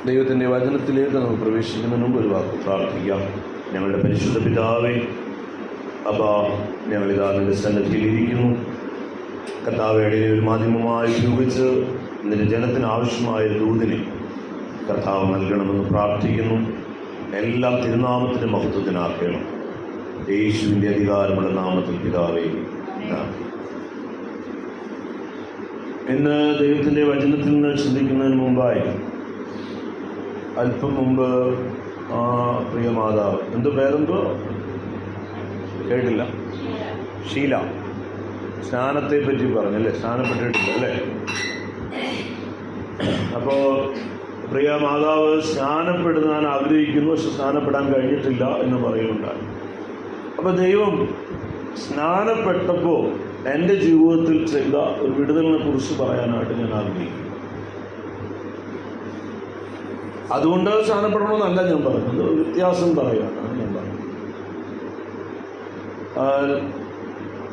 ദൈവത്തിൻ്റെ വചനത്തിലേക്ക് നമുക്ക് പ്രവേശിക്കുന്നതിന് മുമ്പ് ഒരു വാക്ക് പ്രാർത്ഥിക്കാം. ഞങ്ങളുടെ പരിശുദ്ധ പിതാവേ, അപ്പാ, ഞങ്ങളിതാ നിന്റെ സന്നിധിയിലിരിക്കുന്നു. കർത്താവേടെ ഒരു മാധ്യമമായി ഉപയോഗിച്ച് നിന്റെ ജനത്തിന് ആവശ്യമായ ദൂതിനെ കർത്താവ് നൽകണമെന്ന് പ്രാർത്ഥിക്കുന്നു. എല്ലാം തിരുനാമത്തിൻ്റെ മഹത്വത്തിനാക്കണം. യേശുവിൻ്റെ അധികാരമുള്ള നാമത്തിൽ പിതാവേ. ഇന്ന് ദൈവത്തിൻ്റെ വചനത്തിൽ നിന്ന് ചിന്തിക്കുന്നതിന് മുമ്പായി അല്പം മുമ്പ് പ്രിയ മാതാവ്, എന്തോ പേരെന്തോ കേട്ടില്ല, ഷീല, സ്നാനത്തെ പറ്റി പറഞ്ഞല്ലേ? സ്നാനപ്പെട്ടിട്ടില്ല അല്ലേ? അപ്പോൾ പ്രിയ മാതാവ് സ്നാനപ്പെടുത്താൻ ആഗ്രഹിക്കുന്നു, പക്ഷെ സ്നാനപ്പെടാൻ കഴിഞ്ഞിട്ടില്ല എന്ന് പറയുന്നുണ്ടായി. അപ്പോൾ ദൈവം സ്നാനപ്പെട്ടപ്പോൾ എൻ്റെ ജീവിതത്തിൽ ചെയ്ത ഒരു വിടുതലിനെ കുറിച്ച് പറയാനായിട്ട് ഞാൻ ആഗ്രഹിക്കുന്നു. അതുകൊണ്ട് സ്നാനപ്പെടണമെന്നല്ല ഞാൻ പറയുന്നത്, ഒരു വ്യത്യാസം പറയാനാണ് ഞാൻ പറയുന്നത്.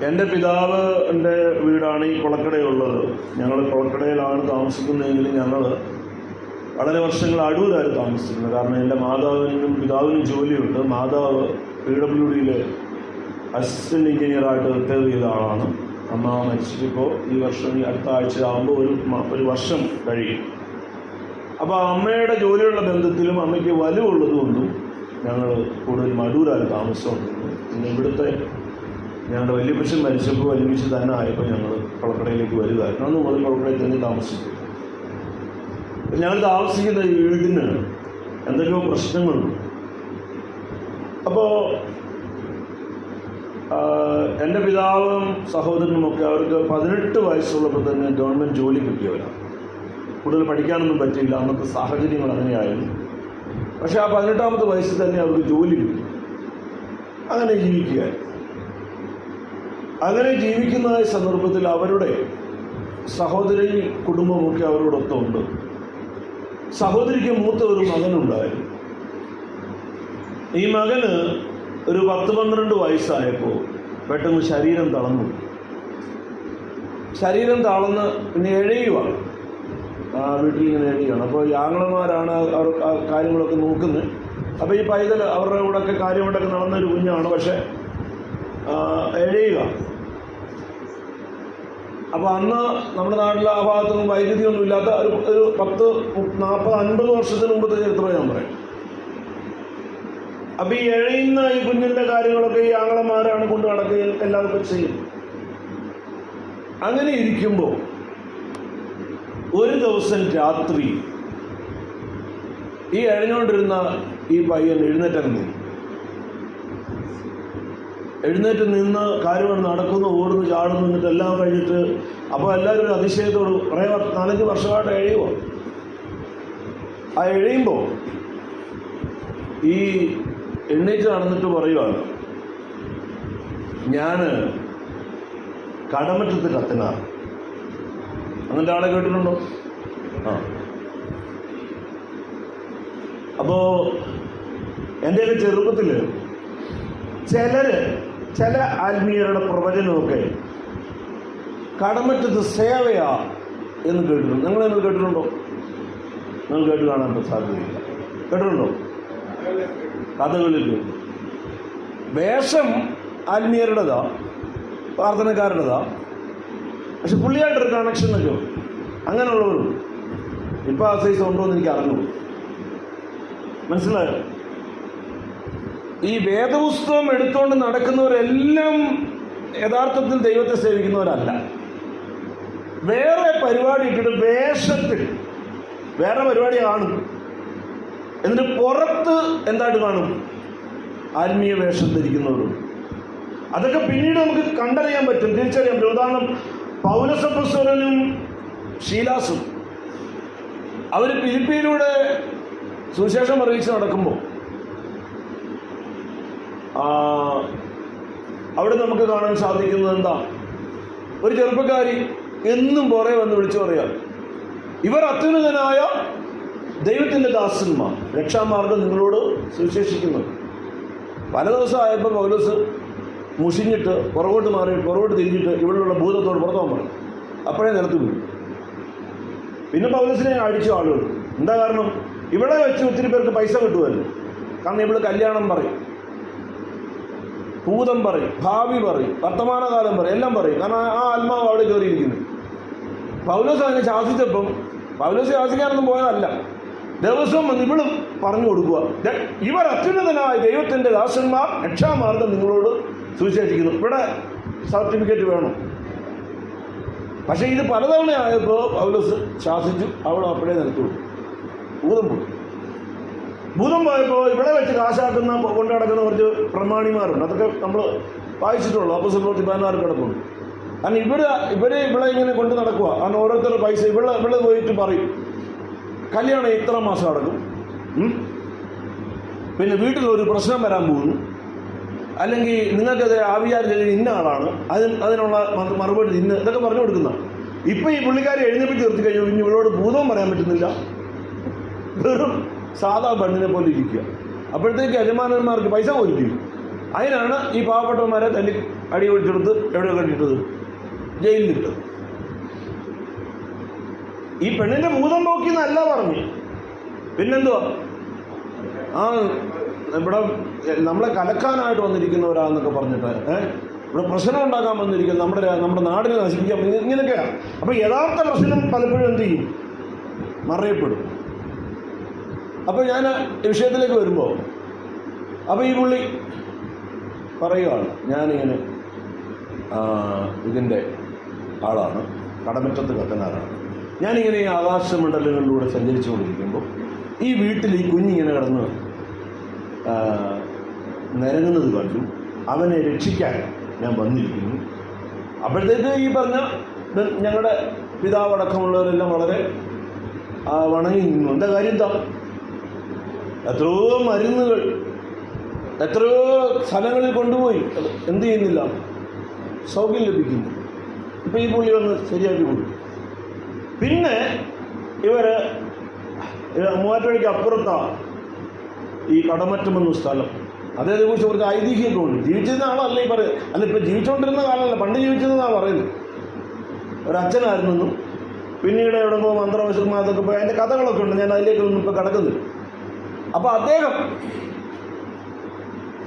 എൻ്റെ പിതാവ് എൻ്റെ വീടാണ് ഈ കുളക്കടയുള്ളത്. ഞങ്ങൾ കുളക്കടയിലാണ് താമസിക്കുന്നതെങ്കിലും ഞങ്ങൾ വളരെ വർഷങ്ങൾ അടൂരായിരുന്നു താമസിക്കുന്നത്. കാരണം എൻ്റെ മാതാവിനും പിതാവിനും ജോലിയുണ്ട്. മാതാവ് PWDയിൽ അസിസ്റ്റൻ്റ് എഞ്ചിനീയറായിട്ട് റിട്ടയർ ചെയ്ത ആളാണ്. അമ്മ മരിച്ചിട്ടിപ്പോൾ ഈ വർഷം, ഈ അടുത്ത ആഴ്ച ആകുമ്പോൾ ഒരു വർഷം കഴിയും. അപ്പോൾ അമ്മയുടെ ജോലിയുള്ള ബന്ധത്തിലും അമ്മയ്ക്ക് വലുവുള്ളതുകൊണ്ടും ഞങ്ങൾ കൂടുതൽ അടൂരാണ് താമസമുണ്ട്. പിന്നെ ഇവിടുത്തെ ഞങ്ങളുടെ വല്യപ്പച്ചൻ മരിച്ചപ്പോൾ ഒരുമിച്ച് തന്നെ ആയപ്പോൾ ഞങ്ങൾ കുളക്കടയിലേക്ക് വരികയായിരുന്നു. അന്ന് മുതൽ കുളക്കടയിൽ തന്നെ താമസിക്കും. ഞങ്ങൾ താമസിക്കുന്ന ഈ വീടിന് എന്തൊക്കെയോ പ്രശ്നങ്ങളുണ്ട്. അപ്പോൾ എൻ്റെ പിതാവും സഹോദരനുമൊക്കെ അവർക്ക് 18 വയസ്സുള്ളപ്പോൾ തന്നെ ഗവൺമെൻറ് ജോലി കിട്ടിയവരാണ്. കൂടുതൽ പഠിക്കാനൊന്നും പറ്റിയില്ല, അന്നത്തെ സാഹചര്യങ്ങൾ അങ്ങനെയായിരുന്നു. പക്ഷെ ആ 18ാമത്തെ വയസ്സിൽ തന്നെ അവർക്ക് ജോലി കിട്ടി. അങ്ങനെ ജീവിക്കുകയായിരുന്നു. അങ്ങനെ ജീവിക്കുന്ന സന്ദർഭത്തിൽ അവരുടെ സഹോദരി കുടുംബമൊക്കെ അവരോടൊത്തുണ്ട്. സഹോദരിക്ക് മൂത്ത ഒരു മകനുണ്ടായിരുന്നു. ഈ മകന് ഒരു 10-12 വയസ്സായപ്പോൾ പെട്ടെന്ന് ശരീരം തളർന്നു. ശരീരം തളർന്ന് പിന്നെ എഴയുവാണ്, വീട്ടിലിങ്ങനെ എഴുതിയാണ്. അപ്പോൾ ആങ്ങളമാരാണ് അവർ കാര്യങ്ങളൊക്കെ നോക്കുന്നത്. അപ്പോൾ ഈ പൈതൽ അവരുടെ കൂടെയൊക്കെ കാര്യങ്ങളൊക്കെ നടന്നൊരു കുഞ്ഞാണ്, പക്ഷെ എഴുതുക. അപ്പോൾ അന്ന് നമ്മുടെ നാട്ടിൽ ആ ഭാഗത്തൊന്നും വൈദ്യുതിയൊന്നും ഇല്ലാത്ത ഒരു 10, 40, 50 വർഷത്തിന് മുമ്പത്തെ ചരിത്രം ഞാൻ പറയും. അപ്പോൾ ഈ എഴയുന്ന ഈ കുഞ്ഞിൻ്റെ കാര്യങ്ങളൊക്കെ ഈ ആങ്ങളമാരാണ് കൊണ്ട് നടക്കുകയും എല്ലാവർക്കും ചെയ്യും. അങ്ങനെ ഇരിക്കുമ്പോൾ ഒരു ദിവസം രാത്രി ഈ എഴഞ്ഞുകൊണ്ടിരുന്ന ഈ പയ്യൻ എഴുന്നേറ്റ് നിന്ന് കാര്യങ്ങൾ നടക്കുന്നു, ഓടുന്നു, ചാടുന്നു, എന്നിട്ട് എല്ലാം കഴിഞ്ഞിട്ട് അപ്പോൾ എല്ലാവരും ഒരു അതിശയത്തോട് 4-5 വർഷമായിട്ട് എഴയുമോ. ആ എഴയുമ്പോൾ ഈ എണ്ണീറ്റ് നടന്നിട്ട് പറയുവാണ്, ഞാൻ കടമറ്റത്ത് കത്തനാർ. അങ്ങനത്തെ ആളെ കേട്ടിട്ടുണ്ടോ? അപ്പോൾ എൻ്റെയൊക്കെ ചെറുപ്പത്തിൽ ചില ആത്മീയരുടെ പ്രവചനമൊക്കെ കടമറ്റത്ത് സേവയാ എന്ന് കേട്ടിട്ടുണ്ട്. നിങ്ങൾ കേട്ടിട്ടുണ്ടോ? നിങ്ങൾ കേട്ട് കാണാൻ സാധ്യതയില്ല. കേട്ടിട്ടുണ്ടോ? കഥകളിൽ വേഷം ആത്മീയരുടേതാ, പ്രാർത്ഥനക്കാരുടേതാ, പക്ഷെ പുള്ളിയായിട്ടൊരു കണക്ഷനൊക്കെ അങ്ങനെയുള്ളവരും ഇപ്പോൾ ആ സൈസ് ഉണ്ടോ എന്ന് എനിക്ക് അറിഞ്ഞു. മനസ്സിലായോ? ഈ വേദപുസ്തകം എടുത്തുകൊണ്ട് നടക്കുന്നവരെല്ലാം യഥാർത്ഥത്തിൽ ദൈവത്തെ സേവിക്കുന്നവരല്ല. വേറെ പരിപാടി ഇട്ടിട്ട് വേഷത്തിൽ വേറെ പരിപാടി കാണും, എന്നിട്ട് പുറത്ത് എന്തായിട്ട് കാണും? ആത്മീയ വേഷം ധരിക്കുന്നവരും. അതൊക്കെ പിന്നീട് നമുക്ക് കണ്ടറിയാൻ പറ്റും, തിരിച്ചറിയാൻ പറ്റും. ഉദാഹരണം, പൗലോസപ്പോസ്തലനും ശീലാസും അവർ ഫിലിപ്പിയിലൂടെ സുവിശേഷം അറിയിച്ച് നടക്കുമ്പോൾ അവിടെ നമുക്ക് കാണാൻ സാധിക്കുന്നത് എന്താ? ഒരു ചെറുപ്പക്കാരി എന്നും പുറകെ വന്ന് വിളിച്ചു പറയാം, ഇവർ അത്യുന്നതനായ ദൈവത്തിൻ്റെ ദാസന്മാർ, രക്ഷാമാർഗം നിങ്ങളോട് സുവിശേഷിക്കുന്നു. പല ദിവസമായപ്പോൾ പൗലോസ് മുഷിഞ്ഞിട്ട് പുറകോട്ട് തിരിഞ്ഞിട്ട് ഇവിടെയുള്ള ഭൂതത്തോട് പുറത്തു പോകാൻ പറഞ്ഞു. അപ്പോഴേ നിലത്ത് വീണു. പിന്നെ പൗലോസിനെ അടിച്ചു ആളുകൾ. എന്താ കാരണം? ഇവിടെ വെച്ച് ഒത്തിരി പേർക്ക് പൈസ കിട്ടുമല്ലോ. കാരണം ഇവള് കല്യാണം പറയും, ഭൂതം പറയും, ഭാവി പറയും, വർത്തമാനകാലം പറയും, എല്ലാം പറയും. കാരണം ആ ആത്മാവ് അവിടെ കയറിയിരിക്കുന്നു. പൗലോസ് അതിനെ ശാസിച്ചപ്പം പൗലോസ് ശാസിക്കാനൊന്നും പോയതല്ല. ദിവസവും വന്ന് ഇവളും പറഞ്ഞു കൊടുക്കുക, ഇവർ അത്യുന്നതനായ ദൈവത്തിൻ്റെ ദാസന്മാർ രക്ഷാമാർഗം നിങ്ങളോട് സുവിശേഷിക്കുന്നു. ഇവിടെ സർട്ടിഫിക്കറ്റ് വേണം. പക്ഷേ ഇത് പലതവണ ആയപ്പോൾ പൗലോസ് ശാസിച്ചു, അവൾ അപ്പോഴേ നിലത്തു. ഭൂതം പോയി. ഭൂതം പോയപ്പോൾ ഇവിടെ വെച്ച് കാശാക്കുന്ന കൊണ്ടു നടക്കുന്ന കുറച്ച് പ്രമാണിമാരുണ്ട്. അതൊക്കെ നമ്മൾ വായിച്ചിട്ടുള്ളൂ. അപ്പോസ്തലപ്രവൃത്തി 16 കിടപ്പുണ്ട്. കാരണം ഇവരെ ഇവിടെ ഇങ്ങനെ കൊണ്ട് നടക്കുക. കാരണം ഓരോരുത്തരുടെ പൈസ ഇവിടെ പോയിട്ട് പറയും, കല്യാണം ഇത്ര മാസം അടക്കും, പിന്നെ വീട്ടിലൊരു പ്രശ്നം വരാൻ പോകുന്നു, അല്ലെങ്കിൽ നിങ്ങൾക്കത് ആവിചാരം ഇന്ന ആളാണ്, അതിനുള്ള മറുപടി ഇന്ന്, ഇതൊക്കെ പറഞ്ഞു കൊടുക്കുന്ന. ഇപ്പം ഈ പുള്ളിക്കാരെ എഴുന്നേപ്പിച്ച് നിർത്തി കഴിഞ്ഞു. ഇനി ഇവളോട് ഭൂതവും പറയാൻ പറ്റുന്നില്ല, വെറും സാധാ പെണ്ണിനെ പോലെ ഇരിക്കുക. അപ്പോഴത്തേക്ക് യജമാനന്മാർക്ക് പൈസ പോയിരിക്കും. അതിനാണ് ഈ പാവപ്പെട്ടവന്മാരെ തല്ലി അടി ഒഴിച്ചെടുത്ത് എവിടെ കണ്ടിട്ടത്? ജയിലിലിട്ടത്. ഈ പെണ്ണിന്റെ ഭൂതം നോക്കിയെന്നല്ല പറഞ്ഞു. പിന്നെന്തുവാ? ആ ഇവിടെ നമ്മളെ കലക്കാനായിട്ട് വന്നിരിക്കുന്നവരാന്നൊക്കെ പറഞ്ഞിട്ട് ഇവിടെ പ്രശ്നം ഉണ്ടാക്കാൻ വന്നിരിക്കുന്ന നമ്മുടെ നാടിനെ നശിപ്പിക്കാൻ ഇങ്ങനെയൊക്കെയാണ്. അപ്പം യഥാർത്ഥ പ്രശ്നം പലപ്പോഴും എന്ത് ചെയ്യും? മറയപ്പെടും. അപ്പോൾ ഞാൻ വിഷയത്തിലേക്ക് വരുമ്പോൾ, അപ്പോൾ ഈ പുള്ളി പറയുകയാണ്, ഞാനിങ്ങനെ ഇതിൻ്റെ ആളാണ്, കടമറ്റത്ത് കത്തനാരാണ്. ഞാനിങ്ങനെ ഈ ആകാശമണ്ഡലങ്ങളിലൂടെ സഞ്ചരിച്ചുകൊണ്ടിരിക്കുമ്പോൾ ഈ വീട്ടിൽ ഈ കുഞ്ഞിങ്ങനെ കിടന്ന് നിരങ്ങുന്നത് കണ്ടു. അവനെ രക്ഷിക്കാൻ ഞാൻ വന്നിരിക്കുന്നു. അപ്പോഴത്തേക്ക് ഈ പറഞ്ഞ ഞങ്ങളുടെ പിതാവടക്കമുള്ളവരെല്ലാം വളരെ വണങ്ങി നിന്നു. എന്താ കാര്യം? എന്താ? എത്രയോ മരുന്നുകൾ എത്രയോ സ്ഥലങ്ങളിൽ കൊണ്ടുപോയി, എന്ത് ചെയ്യുന്നില്ല, സൗഖ്യം ലഭിക്കുന്നു. ഇപ്പം ഈ പുള്ളി വന്ന് ശരിയാക്കി കൊടുക്കും. പിന്നെ ഇവര് മൂവാറ്റുപുഴയ്ക്ക് അപ്പുറത്താണ് ഈ കടമറ്റമെന്ന സ്ഥലം. അതേക്കുറിച്ച് കുറച്ച് ഐതിഹ്യമൊക്കെ ഉണ്ട്. ജീവിച്ചിരുന്ന ആളല്ല ഈ പറയുന്നത്. അല്ല, ഇപ്പം ജീവിച്ചുകൊണ്ടിരുന്ന കാലമല്ല, പണ്ട് ജീവിച്ചതെന്നാണ് പറയുന്നത്. ഒരച്ഛനായിരുന്നെന്നും പിന്നീട് എവിടെ പോകുമ്പോൾ മന്ത്രവിശ്രമാതൊക്കെ പോയി അതിൻ്റെ കഥകളൊക്കെ ഉണ്ട്. ഞാൻ അതിലേക്കൊന്നും ഇപ്പം കിടക്കുന്നില്ല. അപ്പോൾ അദ്ദേഹം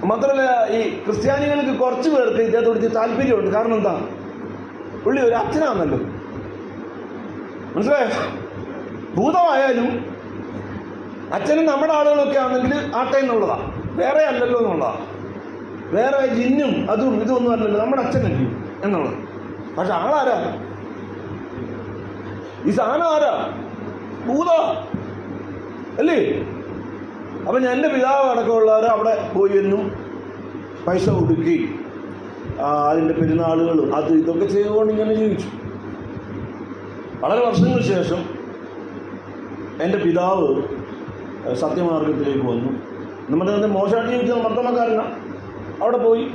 മാത്രമല്ല, ഈ ക്രിസ്ത്യാനികൾക്ക് കുറച്ച് പേർക്ക് ഇദ്ദേഹത്തോട് താല്പര്യമുണ്ട്. കാരണം എന്താ? പുള്ളി ഒരു അച്ഛനാണല്ലോ, മനസ്സിലായോ? ഭൂതമായാലും അച്ഛനും നമ്മുടെ ആളുകളൊക്കെ ആണെങ്കിൽ ആട്ടെ എന്നുള്ളതാണ്, വേറെ അല്ലല്ലോ എന്നുള്ളതാണ്. വേറെ ജിന്നും അതും ഇതൊന്നും അല്ലല്ലോ, നമ്മുടെ അച്ഛനല്ലേ എന്നുള്ളത്. പക്ഷെ ആളാരാ? ഈ സാധനം ആരാ? ഭൂത അല്ലേ? അപ്പം എൻ്റെ പിതാവ് അടക്കമുള്ളവർ അവിടെ പോയി എന്നും പൈസ കൊടുക്കി അതിൻ്റെ പെരുന്നാളുകളും അത് ഇതൊക്കെ ചെയ്തുകൊണ്ട് ഇങ്ങനെ ജീവിച്ചു. വളരെ വർഷങ്ങൾക്ക് ശേഷം എൻ്റെ പിതാവ് സത്യമാർഗത്തിലേക്ക് വന്നു. നമ്മുടെ മോശമായിട്ട് ജീവിച്ച മർദ്ദമക്കാരനാണ്. അവിടെ പോയി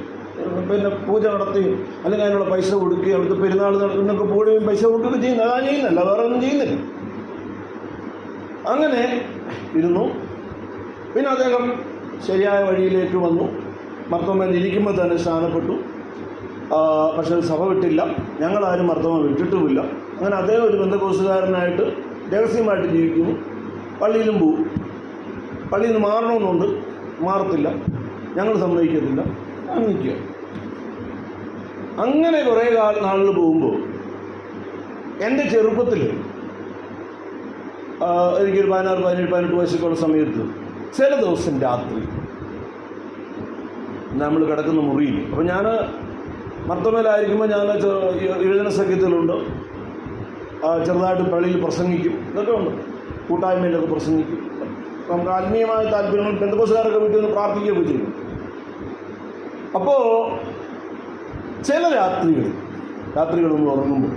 പിന്നെ പൂജ നടത്തുകയും അല്ലെങ്കിൽ അതിനുള്ള പൈസ കൊടുക്കുകയും അവിടുത്തെ പെരുന്നാൾ നടത്തുന്നൊക്കെ പോവുകയും പൈസ കൊടുക്കുകയൊക്കെ ചെയ്യുന്നത്. അതാണ് ചെയ്യുന്നല്ല, വേറെ ഒന്നും ചെയ്യുന്നില്ല. അങ്ങനെ ഇരുന്നു. പിന്നെ അദ്ദേഹം ശരിയായ വഴിയിലേക്ക് വന്നു. മർത്തോമയിൽ ഇരിക്കുമ്പോൾ തന്നെ സ്ഥാനപ്പെട്ടു. പക്ഷെ സഭ വിട്ടില്ല, ഞങ്ങളാരും മർത്തോമ വിട്ടിട്ടുമില്ല. അങ്ങനെ അദ്ദേഹം ഒരു ബന്ധക്കോസുകാരനായിട്ട് രഹസ്യമായിട്ട് ജീവിക്കുന്നു. പള്ളിയിലും പോവും. പള്ളിയിൽ നിന്ന് മാറണമെന്നുണ്ട്, മാറത്തില്ല, ഞങ്ങൾ സമ്മതിക്കത്തില്ല, നിൽക്കുക. അങ്ങനെ കുറേ നാളിൽ പോകുമ്പോൾ എൻ്റെ ചെറുപ്പത്തിൽ എനിക്കൊരു 16, 17, 18 വയസ്സൊക്കെയുള്ള സമയത്ത് ചില ദിവസം രാത്രി നമ്മൾ കിടക്കുന്ന മുറിയിൽ, അപ്പോൾ ഞാൻ മർത്തോമയിലായിരിക്കുമ്പോൾ ഞാൻ യുവജന സഖ്യത്തിലുണ്ട്, ചെറുതായിട്ട് പള്ളിയിൽ പ്രസംഗിക്കും, ഇതൊക്കെ ഉണ്ട്, കൂട്ടായ്മയിലൊക്കെ പ്രസംഗിക്കും. നമുക്ക് ആത്മീയമായ താല്പര്യങ്ങൾ പെന്തക്കോസ്തുകാരൊക്കെ വീട്ടിൽ നിന്ന് പ്രാർത്ഥിക്കുകയൊക്കെ ചെയ്യും. അപ്പോൾ ചില രാത്രികൾ നമ്മൾ ഉറങ്ങുമ്പോൾ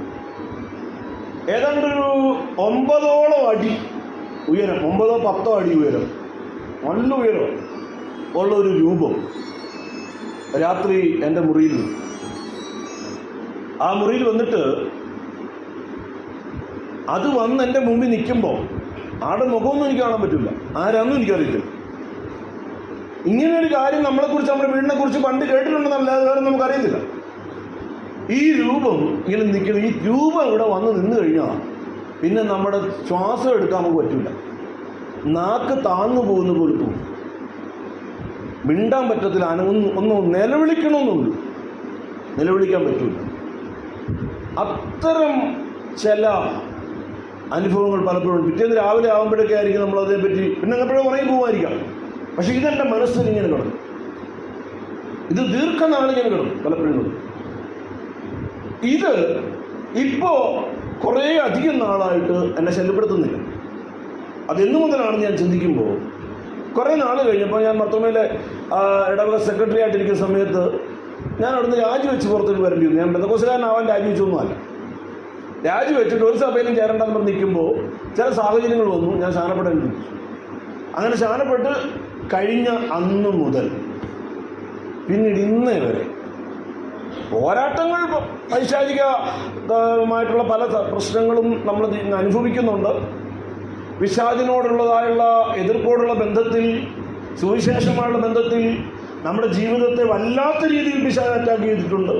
ഏതാണ്ടൊരു 9ഓളം അടി ഉയരം, 9 10 അടി ഉയരം, നല്ല ഉയരം ഉള്ളൊരു രൂപം രാത്രി എൻ്റെ മുറിയിൽ. ആ മുറിയിൽ വന്നിട്ട് അത് വന്ന് എൻ്റെ മുമ്പിൽ നിൽക്കുമ്പോൾ ആടെ മുഖമൊന്നും എനിക്ക് കാണാൻ പറ്റില്ല, ആരാന്നും എനിക്കറിയില്ല. ഇങ്ങനെയൊരു കാര്യം നമ്മളെക്കുറിച്ച്, നമ്മുടെ വീടിനെ കുറിച്ച് പണ്ട് കേട്ടിട്ടുണ്ടെന്നല്ലാതെ വേറെ നമുക്കറിയത്തില്ല. ഈ രൂപം ഇങ്ങനെ നിൽക്കുന്ന ഈ രൂപം ഇവിടെ വന്ന് നിന്ന് കഴിഞ്ഞാൽ പിന്നെ നമ്മുടെ ശ്വാസം എടുക്കാൻ നമുക്ക് പറ്റില്ല. നാക്ക് താന്നു പോകുന്ന പോലെ തോന്നും. മിണ്ടാൻ പറ്റത്തില്ല, ഒന്ന് നിലവിളിക്കണമെന്നുള്ളൂ, നിലവിളിക്കാൻ പറ്റില്ല. അത്തരം ചില അനുഭവങ്ങൾ പലപ്പോഴും പിറ്റേന്ന് രാവിലെ ആകുമ്പോഴൊക്കെ ആയിരിക്കും നമ്മൾ അതേപ്പറ്റി പിന്നെ എപ്പോഴും ഉറങ്ങി പോകുമായിരിക്കാം. പക്ഷെ ഇതെൻ്റെ മനസ്സിൽ ഇങ്ങനെ കിടന്നു, ഇത് ദീർഘനാളിങ്ങനെ കിടന്നു പലപ്പോഴും. ഇത് ഇപ്പോൾ കുറേ അധികം നാളായിട്ട് എന്നെ ശല്യപ്പെടുത്തുന്നില്ല. അതെന്നു മുതലാണെന്ന് ഞാൻ ചിന്തിക്കുമ്പോൾ കുറേ നാൾ കഴിഞ്ഞപ്പോൾ ഞാൻ മർത്തോമയിലെ ഇടവക സെക്രട്ടറി ആയിട്ടിരിക്കുന്ന സമയത്ത് ഞാൻ അവിടുന്ന് രാജിവെച്ച് പുറത്തേക്ക് വരേണ്ടി വന്നു. ഞാൻ ബന്ധക്കോസുകാരനാവാൻ രാജിവെച്ചൊന്നുമല്ല. രാജിവെച്ചിട്ട് ഒരു സഭയിലും ചേരണ്ടെന്ന് പറഞ്ഞ് നിൽക്കുമ്പോൾ ചില സാഹചര്യങ്ങൾ വന്നു, ഞാൻ ശാനപ്പെടേണ്ടി വന്നു. അങ്ങനെ ശാനപ്പെട്ട് കഴിഞ്ഞ അന്ന് മുതൽ പിന്നീട് ഇന്നേ വരെ പോരാട്ടങ്ങൾ, പൈശാചികമായിട്ടുള്ള പല പ്രശ്നങ്ങളും നമ്മൾ അനുഭവിക്കുന്നുണ്ട്. പിശാചിനോടുള്ളതായുള്ള എതിർപ്പോടുള്ള ബന്ധത്തിൽ, സുവിശേഷമായുള്ള ബന്ധത്തിൽ നമ്മുടെ ജീവിതത്തെ വല്ലാത്ത രീതിയിൽ പിശാച് അറ്റാക്ക് ചെയ്തിട്ടുണ്ട്.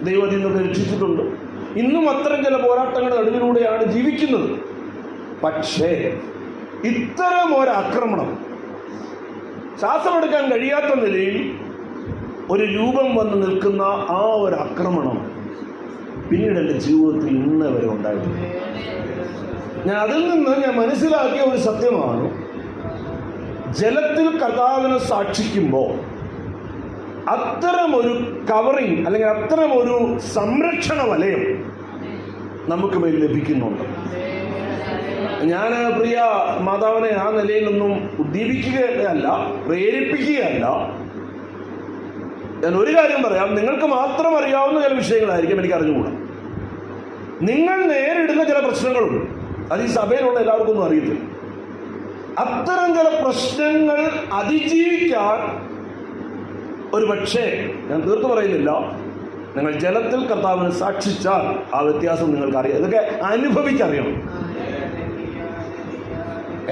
ദൈവം അതിൽ നിന്ന് രക്ഷിച്ചിട്ടുണ്ട്. ഇന്നും അത്തരം ചില പോരാട്ടങ്ങളുടെ നടുവിലൂടെയാണ് ജീവിക്കുന്നത്. പക്ഷേ ഇത്തരം ഒരാക്രമണം, ശ്വാസമെടുക്കാൻ കഴിയാത്ത നിലയിൽ ഒരു രൂപം വന്ന് നിൽക്കുന്ന ആ ഒരു ആക്രമണം പിന്നീട് എൻ്റെ ജീവിതത്തിൽ ഇന്ന് വരെ ഉണ്ടായിട്ടുണ്ട്. ഞാൻ അതിൽ നിന്ന് ഞാൻ മനസ്സിലാക്കിയ ഒരു സത്യമാണ്, ജലത്തിൽ കർത്താവിനെ സാക്ഷിക്കുമ്പോൾ അത്തരമൊരു കവറിങ് അല്ലെങ്കിൽ അത്തരമൊരു സംരക്ഷണ വലയം നമുക്ക് മേൽ ലഭിക്കുന്നുണ്ട്. ഞാൻ പ്രിയ മാതാവിനെ ആ നിലയിലൊന്നും ഉദ്ദീപിക്കുകയല്ല, പ്രേരിപ്പിക്കുകയല്ല. ഞാൻ ഒരു കാര്യം പറയാം, നിങ്ങൾക്ക് മാത്രം അറിയാവുന്ന ചില വിഷയങ്ങളായിരിക്കും എനിക്ക് അറിഞ്ഞുകൂടാ. നിങ്ങൾ നേരിടുന്ന ചില പ്രശ്നങ്ങളുണ്ട്, അത് ഈ സഭയിലുള്ള എല്ലാവർക്കും ഒന്നും അറിയത്തില്ല. അത്തരം ചില പ്രശ്നങ്ങൾ അതിജീവിക്കാൻ ഒരു പക്ഷേ, ഞാൻ തീർത്ത് പറയുന്നില്ല, നിങ്ങൾ ജലത്തിൽ കർത്താവിനെ സാക്ഷിച്ചാൽ ആ വ്യത്യാസം നിങ്ങൾക്ക് അറിയാം. ഇതൊക്കെ അനുഭവിച്ചറിയണം.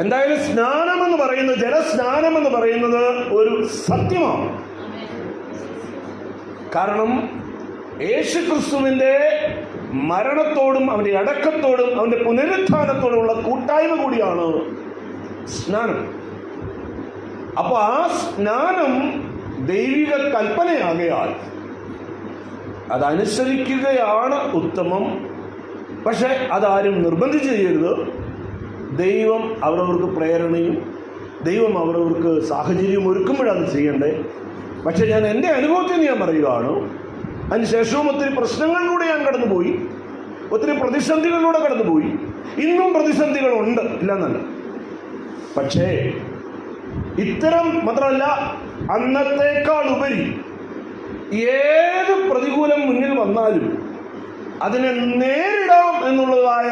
എന്തായാലും സ്നാനമെന്ന് പറയുന്നത്, ജലസ്നാനമെന്ന് പറയുന്നത് ഒരു സത്യമാണ്. കാരണം യേശുക്രിസ്തുവിന്റെ മരണത്തോടും അവന്റെ അടക്കത്തോടും അവന്റെ പുനരുത്ഥാനത്തോടുമുള്ള കൂട്ടായ്മ കൂടിയാണ് സ്നാനം. അപ്പൊ ആ സ്നാനം ദൈവിക കൽപ്പനയാകയാൽ അതനുസരിക്കുകയാണ് ഉത്തമം. പക്ഷെ അതാരും നിർബന്ധിച്ച് ചെയ്യരുത്. ദൈവം അവരവർക്ക് പ്രേരണയും ദൈവം അവരവർക്ക് സാഹചര്യം ഒരുക്കുമ്പോഴാണ് ചെയ്യേണ്ടത്. പക്ഷെ ഞാൻ എൻ്റെ അനുഭവത്തിൽ ഞാൻ പറയുകയാണ്, അതിനുശേഷവും ഒത്തിരി പ്രശ്നങ്ങളിലൂടെ ഞാൻ കടന്നുപോയി, ഒത്തിരി പ്രതിസന്ധികളിലൂടെ കടന്നുപോയി. ഇന്നും പ്രതിസന്ധികളുണ്ട്, ഇല്ലെന്നല്ല. പക്ഷേ ഇത്തരം മാത്രമല്ല, അന്നത്തേക്കാൾ ഉപരി ഏത് പ്രതികൂലം മുന്നിൽ വന്നാലും അതിനെ നേരിടാം എന്നുള്ളതായ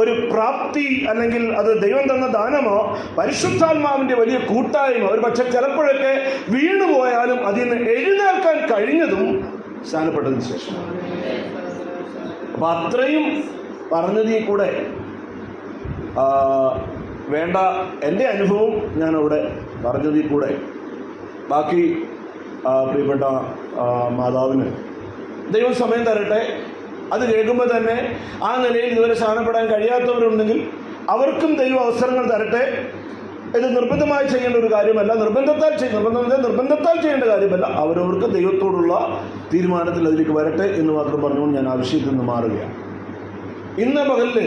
ഒരു പ്രാപ്തി, അല്ലെങ്കിൽ അത് ദൈവം തന്ന ദാനമോ പരിശുദ്ധാത്മാവിന്റെ വലിയ കൂട്ടായ്മ, ഒരു പക്ഷെ ചിലപ്പോഴൊക്കെ വീണുപോയാലും അതിൽ നിന്ന് എഴുന്നേൽക്കാൻ കഴിഞ്ഞതും സ്നാനപ്പെട്ടതിന് ശേഷം. അപ്പൊ അത്രയും പറഞ്ഞതിൽ കൂടെ വേണ്ട എൻ്റെ അനുഭവം ഞാൻ അവിടെ പറഞ്ഞതിൽ കൂടെ ബാക്കി പ്രിയപ്പെട്ട മാതാവിന് ദൈവം സമയം തരട്ടെ. അത് കേൾക്കുമ്പോൾ തന്നെ ആ നിലയിൽ ഇതുവരെ സ്നാനപ്പെടാൻ കഴിയാത്തവരുണ്ടെങ്കിൽ അവർക്കും ദൈവം അവസരങ്ങൾ തരട്ടെ. ഇത് നിർബന്ധമായി ചെയ്യേണ്ട ഒരു കാര്യമല്ല, നിർബന്ധത്താൽ ചെയ്യേണ്ട കാര്യമല്ല. അവരവർക്ക് ദൈവത്തോടുള്ള തീരുമാനത്തിൽ അതിലേക്ക് വരട്ടെ എന്ന് മാത്രം പറഞ്ഞുകൊണ്ട് ഞാൻ ആ വിഷയത്തിൽ നിന്ന് മാറുകയാണ്. ഇന്ന് പകലില്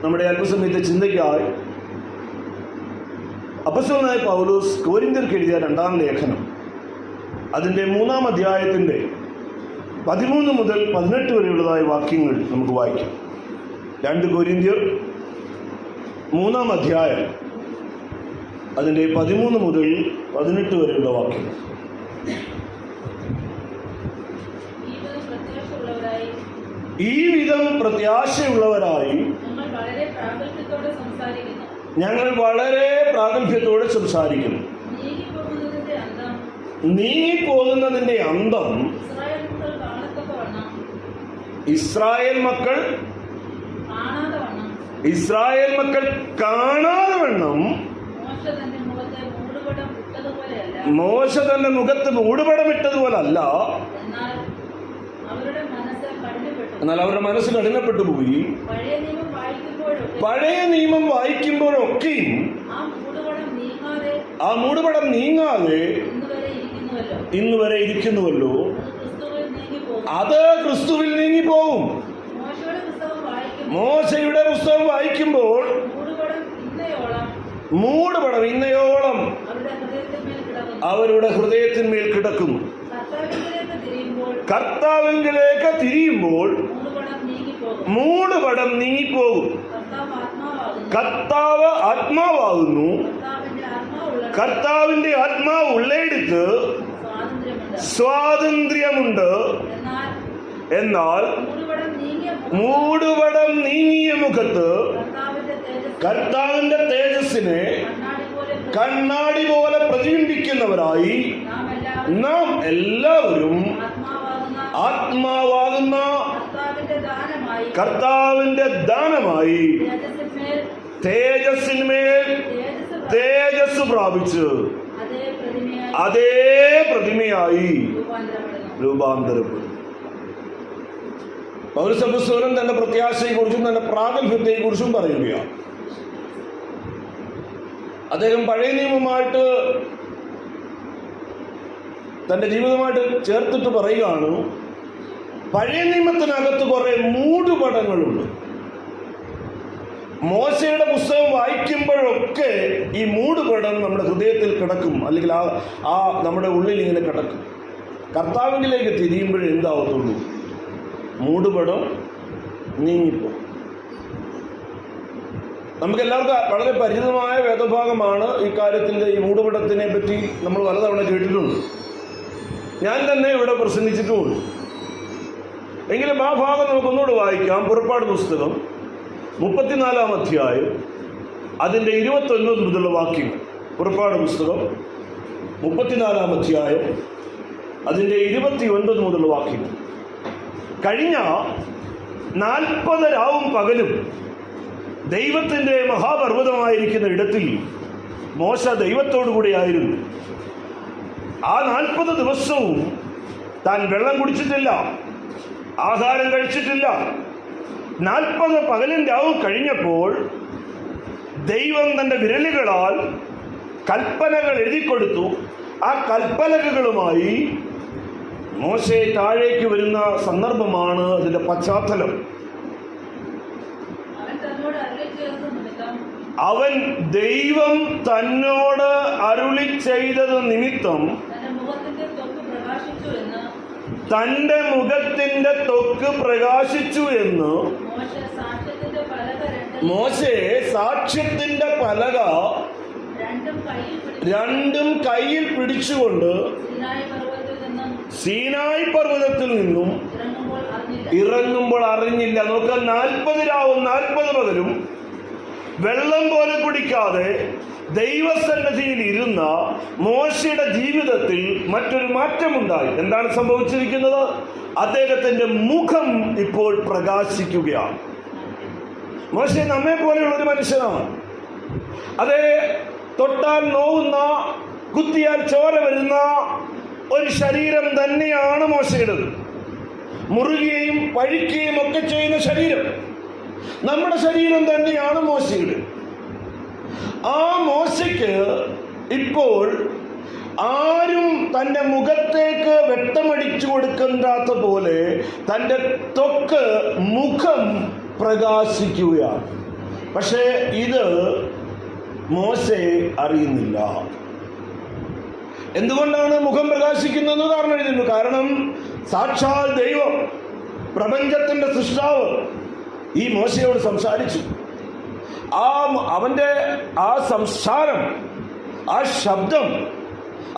നമ്മുടെ അല്പസമയത്തെ ചിന്തയ്ക്കായി അപ്പോസ്തലനായ പൗലോസ് കൊരിന്ത്യർക്ക് എഴുതിയ 2-ാം ലേഖനം, അതിൻ്റെ 3-ാം അധ്യായത്തിൻ്റെ 13 മുതൽ 18 വരെയുള്ളതായ വാക്യങ്ങൾ നമുക്ക് വായിക്കാം. 2 കൊരിന്ത്യർ 3-ാം അധ്യായം, അതിൻ്റെ 13 മുതൽ 18 വരെയുള്ള വാക്യങ്ങൾ. ഈ വിധം പ്രത്യാശയുള്ളവരായി ഞങ്ങൾ വളരെ പ്രാഗൽഭ്യത്തോടെ സംസാരിക്കുന്നു. നീങ്ങിപ്പോകുന്നതിന്റെ അന്തം ഇസ്രായേൽ മക്കൾ കാണാതെ വണ്ണം മോശ തന്റെ മുഖത്ത് മൂടുപടമിട്ടതുപോലല്ല, എന്നാൽ അവരുടെ മനസ്സ് കഠിനപ്പെട്ടു പോയി. പഴയ നിയമം വായിക്കുമ്പോഴൊക്കെയും ആ മൂടുപടം നീങ്ങാതെ ഇന്ന് വരെ ഇരിക്കുന്നുവല്ലോ. അത് ക്രിസ്തുവിൽ നീങ്ങിപ്പോകും. മോശയുടെ പുസ്തകം വായിക്കുമ്പോൾ മൂടുപടം ഇന്നയോളം അവരുടെ ഹൃദയത്തിന്മേൽ കിടക്കുന്നു. കർത്താവിലേക്ക് തിരിയുമ്പോൾ മൂടുപടം നീങ്ങിപ്പോകും. കർത്താവ് ആത്മാവാകുന്നു. കർത്താവിന്റെ ആത്മാവ് ഉള്ളയിടത്ത് സ്വാതന്ത്ര്യമുണ്ട്. എന്നാൽ മൂടുപടം നീങ്ങിയ മുഖത്ത് കർത്താവിന്റെ തേജസ്സിനെ കണ്ണാടി പോലെ പ്രതിബിംബിക്കുന്നവരായി നാം എല്ലാവരും ആത്മാവാകുന്ന കർത്താവിന്റെ ദാനമായി തേജസ്സിന്മേൽ തേജസ് പ്രാപിച്ച് അതേ പ്രതിമയായി രൂപാന്തരപ്പെടും. പൗരസഭസ്വരം തന്റെ പ്രത്യാശയെക്കുറിച്ചും തന്റെ പ്രാഗൽഭ്യത്തെക്കുറിച്ചും പറയുകയാണ്. അദ്ദേഹം പഴയ നിയമമായിട്ട് തന്റെ ജീവിതമായിട്ട് ചേർത്തിട്ട് പറയുകയാണ്, പഴയ നിയമത്തിനകത്ത് കുറെ മൂടുപടങ്ങളുണ്ട്. മോശയുടെ പുസ്തകം വായിക്കുമ്പോഴൊക്കെ ഈ മൂടുപടം നമ്മുടെ ഹൃദയത്തിൽ കിടക്കും, അല്ലെങ്കിൽ ആ നമ്മുടെ ഉള്ളിൽ ഇങ്ങനെ കിടക്കും. കർത്താവിലേക്ക് തിരിയുമ്പോഴേ എന്താവത്തുള്ളൂ, മൂടുപടം നീങ്ങിപ്പോ. നമുക്കെല്ലാവർക്കും വളരെ പരിചിതമായ വേദഭാഗമാണ് ഈ കാര്യത്തിൻ്റെ ഈ മൂടുപടത്തിനെ പറ്റി നമ്മൾ പലതവണ കേട്ടിട്ടുണ്ട്. ഞാൻ തന്നെ ഇവിടെ പ്രസംഗിച്ചിട്ടുമുണ്ട്. എങ്കിലും ആ ഭാഗം നമുക്കൊന്നുകൂടെ വായിക്കാം. പുറപ്പാട് പുസ്തകം 34-ാം അധ്യായം അതിൻ്റെ 29 മുതലുള്ള വാക്യങ്ങൾ. പുറപ്പാട് പുസ്തകം 34-ാം അധ്യായം അതിൻ്റെ 29 മുതലുള്ള വാക്യങ്ങൾ. കഴിഞ്ഞ 40 രാവും പകലും ദൈവത്തിൻ്റെ മഹാപർവ്വതമായിരിക്കുന്ന ഇടത്തിൽ മോശ ദൈവത്തോടു കൂടിയായിരുന്നു. ആ 40 ദിവസവും താൻ വെള്ളം കുടിച്ചിട്ടില്ല, ആഹാരം കഴിച്ചിട്ടില്ല. 40 പകലും രാവും കഴിഞ്ഞപ്പോൾ ദൈവം തൻ്റെ വിരലുകളാൽ കൽപ്പനകൾ എഴുതിക്കൊടുത്തു. ആ കൽപ്പനകളുമായി മോശെ താഴേക്ക് വരുന്ന സന്ദർഭമാണ് അതിൻ്റെ പശ്ചാത്തലം. അവൻ ദൈവം തന്നോട് അരുളി ചെയ്തത് നിമിത്തം തന്റെ മുഖത്തിന്റെ ത്വക്ക് പ്രകാശിച്ചു എന്ന് മോശെ സാക്ഷ്യത്തിന്റെ പലക രണ്ടും കയ്യിൽ പിടിച്ചുകൊണ്ട് സീനായി പർവ്വതത്തിൽ നിന്നും ഇറങ്ങുമ്പോൾ അറിഞ്ഞില്ല. നോക്കാൻ 40 രാവും 40 പകലും വെള്ളം പോലെ കുടിക്കാതെ ദൈവസന്നിധിയിൽ ഇരുന്ന മോശയുടെ ജീവിതത്തിൽ മറ്റൊരു മാറ്റമുണ്ടായി. എന്താണ് സംഭവിച്ചിരിക്കുന്നത്? അദ്ദേഹത്തിന്റെ മുഖം ഇപ്പോൾ പ്രകാശിക്കുകയാണ്. മോശെ നമ്മെ പോലെയുള്ള ഒരു മനുഷ്യനാണ്. അതേ, തൊട്ടാൽ നോവുന്ന, കുത്തിയാൽ ചോര വരുന്ന ഒരു ശരീരം തന്നെയാണ് മോശയുടേത്. മുറുകയും പഴിക്കുകയും ഒക്കെ ചെയ്യുന്ന ശരീരം നമ്മുടെ ശരീരം തന്നെയാണ് മോശയുടെ. ആ മോശയ്ക്ക് ഇപ്പോൾ ആരും തൻ്റെ മുഖത്തേക്ക് വെട്ടമടിച്ചു കൊടുക്കാത്ത പോലെ തൻ്റെ ത്വക്ക്, മുഖം പ്രകാശിക്കുകയാണ്. പക്ഷേ ഇത് മോശെ അറിയുന്നില്ല. എന്തുകൊണ്ടാണ് മുഖം പ്രകാശിക്കുന്നത്? കാരണം എഴുതുന്നു. കാരണം സാക്ഷാൽ ദൈവം, പ്രപഞ്ചത്തിന്റെ സൃഷ്ടാവ് ഈ മോശയോട് സംസാരിച്ചു. അവന്റെ ആ സംസാരം, ആ ശബ്ദം,